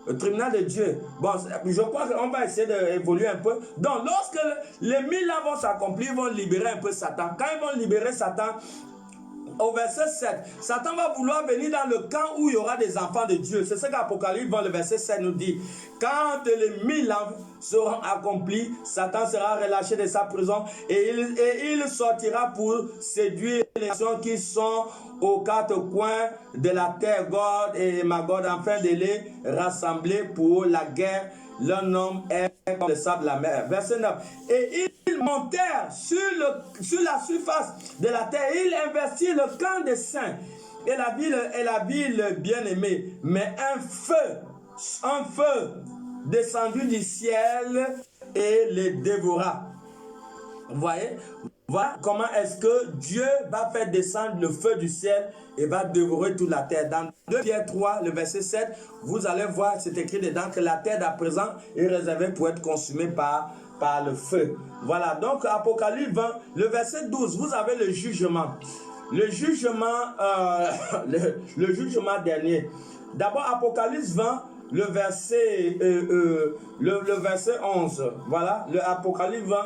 Au tribunal de Dieu. Bon, je crois qu'on va essayer d'évoluer un peu. Donc, lorsque les 1000 ans vont s'accomplir, ils vont libérer un peu Satan. Quand ils vont libérer Satan, au verset 7, Satan va vouloir venir dans le camp où il y aura des enfants de Dieu. C'est ce qu'Apocalypse, le verset 7 nous dit. Quand les 1000 ans seront accomplis, Satan sera relâché de sa prison et il sortira pour séduire les nations qui sont aux quatre coins de la terre, Gog et Magog, afin de les rassembler pour la guerre. Leur nom est comme le sable de la mer. Verset 9. Et ils montèrent sur la surface de la terre. Ils investirent le camp des saints et la ville bien-aimée. Mais un feu descendu du ciel et les dévora. Vous voyez? Voilà comment est-ce que Dieu va faire descendre le feu du ciel et va dévorer toute la terre. Dans 2 Pierre 3, le verset 7, vous allez voir, c'est écrit dedans que la terre d'à présent est réservée pour être consumée par le feu. Voilà, donc Apocalypse 20, le verset 12, vous avez le jugement. Le jugement, le jugement dernier. D'abord, Apocalypse 20, le verset 11. Voilà, le Apocalypse 20.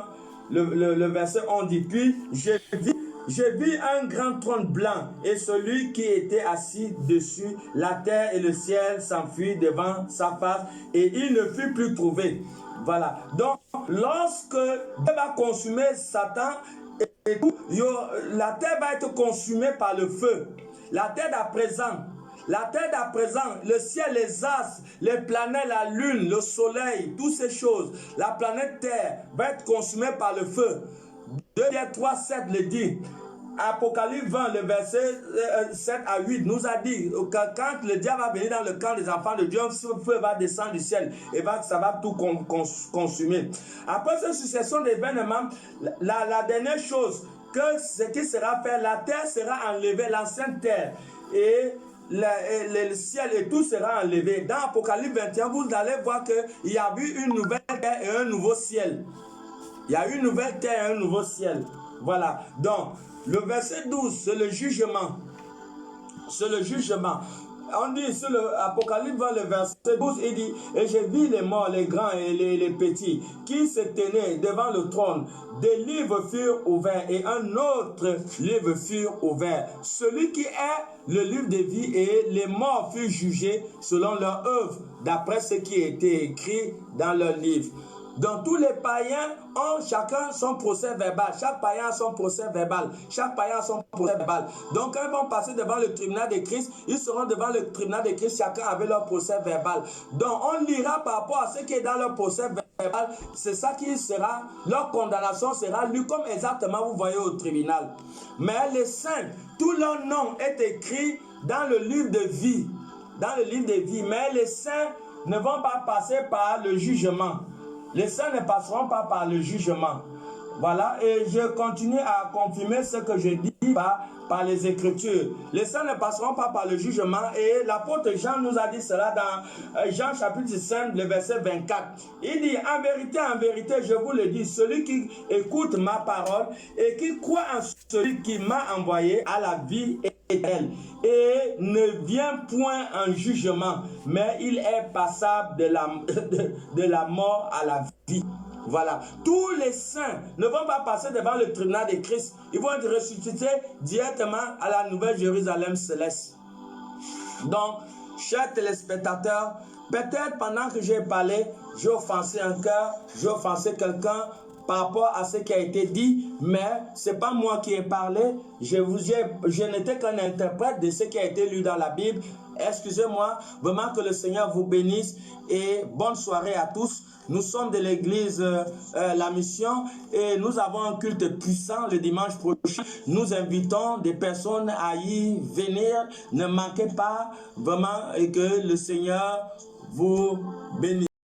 Le verset 11 dit: puis j'ai vu un grand trône blanc et celui qui était assis dessus. La terre et le ciel s'enfuirent devant sa face et il ne fut plus trouvé. Voilà. Donc, lorsque Dieu va consumer Satan, et tout, la terre va être consumée par le feu. La terre d'à présent. La terre d'à présent, le ciel, les astres, les planètes, la lune, le soleil, toutes ces choses, la planète Terre va être consumée par le feu. 2 Pierre 3, 7 le dit. Apocalypse 20, le verset 7 à 8 nous a dit que quand le diable va venir dans le camp des enfants de Dieu, ce feu va descendre du ciel et ça va tout consumer. Après cette succession d'événements, la dernière chose, ce qui sera fait, la terre sera enlevée, l'ancienne terre, et le ciel et tout sera enlevé. Dans Apocalypse 21, vous allez voir qu'il y a eu une nouvelle terre et un nouveau ciel. Il y a eu une nouvelle terre et un nouveau ciel. Voilà. Donc, le verset 12, c'est le jugement. c'est le jugement. On dit sur l'Apocalypse, le verset 12, il dit, et j'ai vu les morts, les grands et les petits, qui se tenaient devant le trône. Des livres furent ouverts et un autre livre fut ouvert. Celui qui est le livre de vie, et les morts furent jugés selon leur œuvre, d'après ce qui était écrit dans leur livre. Donc tous les païens ont chacun son procès verbal. Chaque païen a son procès verbal. Chaque païen a son procès verbal. Donc quand ils vont passer devant le tribunal de Christ, ils seront devant le tribunal de Christ, chacun avec leur procès verbal. Donc on lira par rapport à ce qui est dans leur procès verbal. C'est ça qui sera, leur condamnation sera lue comme exactement vous voyez au tribunal. Mais les saints, tout leur nom est écrit dans le livre de vie. Dans le livre de vie. Mais les saints ne vont pas passer par le jugement. Les saints ne passeront pas par le jugement. Voilà, et je continue à confirmer ce que je dis par les Écritures. Les saints ne passeront pas par le jugement, et l'apôtre Jean nous a dit cela dans Jean chapitre 5, le verset 24. Il dit, en vérité, je vous le dis, celui qui écoute ma parole et qui croit en celui qui m'a envoyé a la vie éternelle, et ne vient point en jugement, mais il est passable de la mort à la vie. Voilà. Tous les saints ne vont pas passer devant le tribunal de Christ. Ils vont être ressuscités directement à la nouvelle Jérusalem céleste. Donc, chers téléspectateurs, peut-être pendant que j'ai parlé, j'ai offensé un cœur, j'ai offensé quelqu'un par rapport à ce qui a été dit, mais ce n'est pas moi qui ai parlé, je n'étais qu'un interprète de ce qui a été lu dans la Bible. Excusez-moi, vraiment que le Seigneur vous bénisse et bonne soirée à tous. Nous sommes de l'église La Mission et nous avons un culte puissant le dimanche prochain. Nous invitons des personnes à y venir. Ne manquez pas vraiment et que le Seigneur vous bénisse.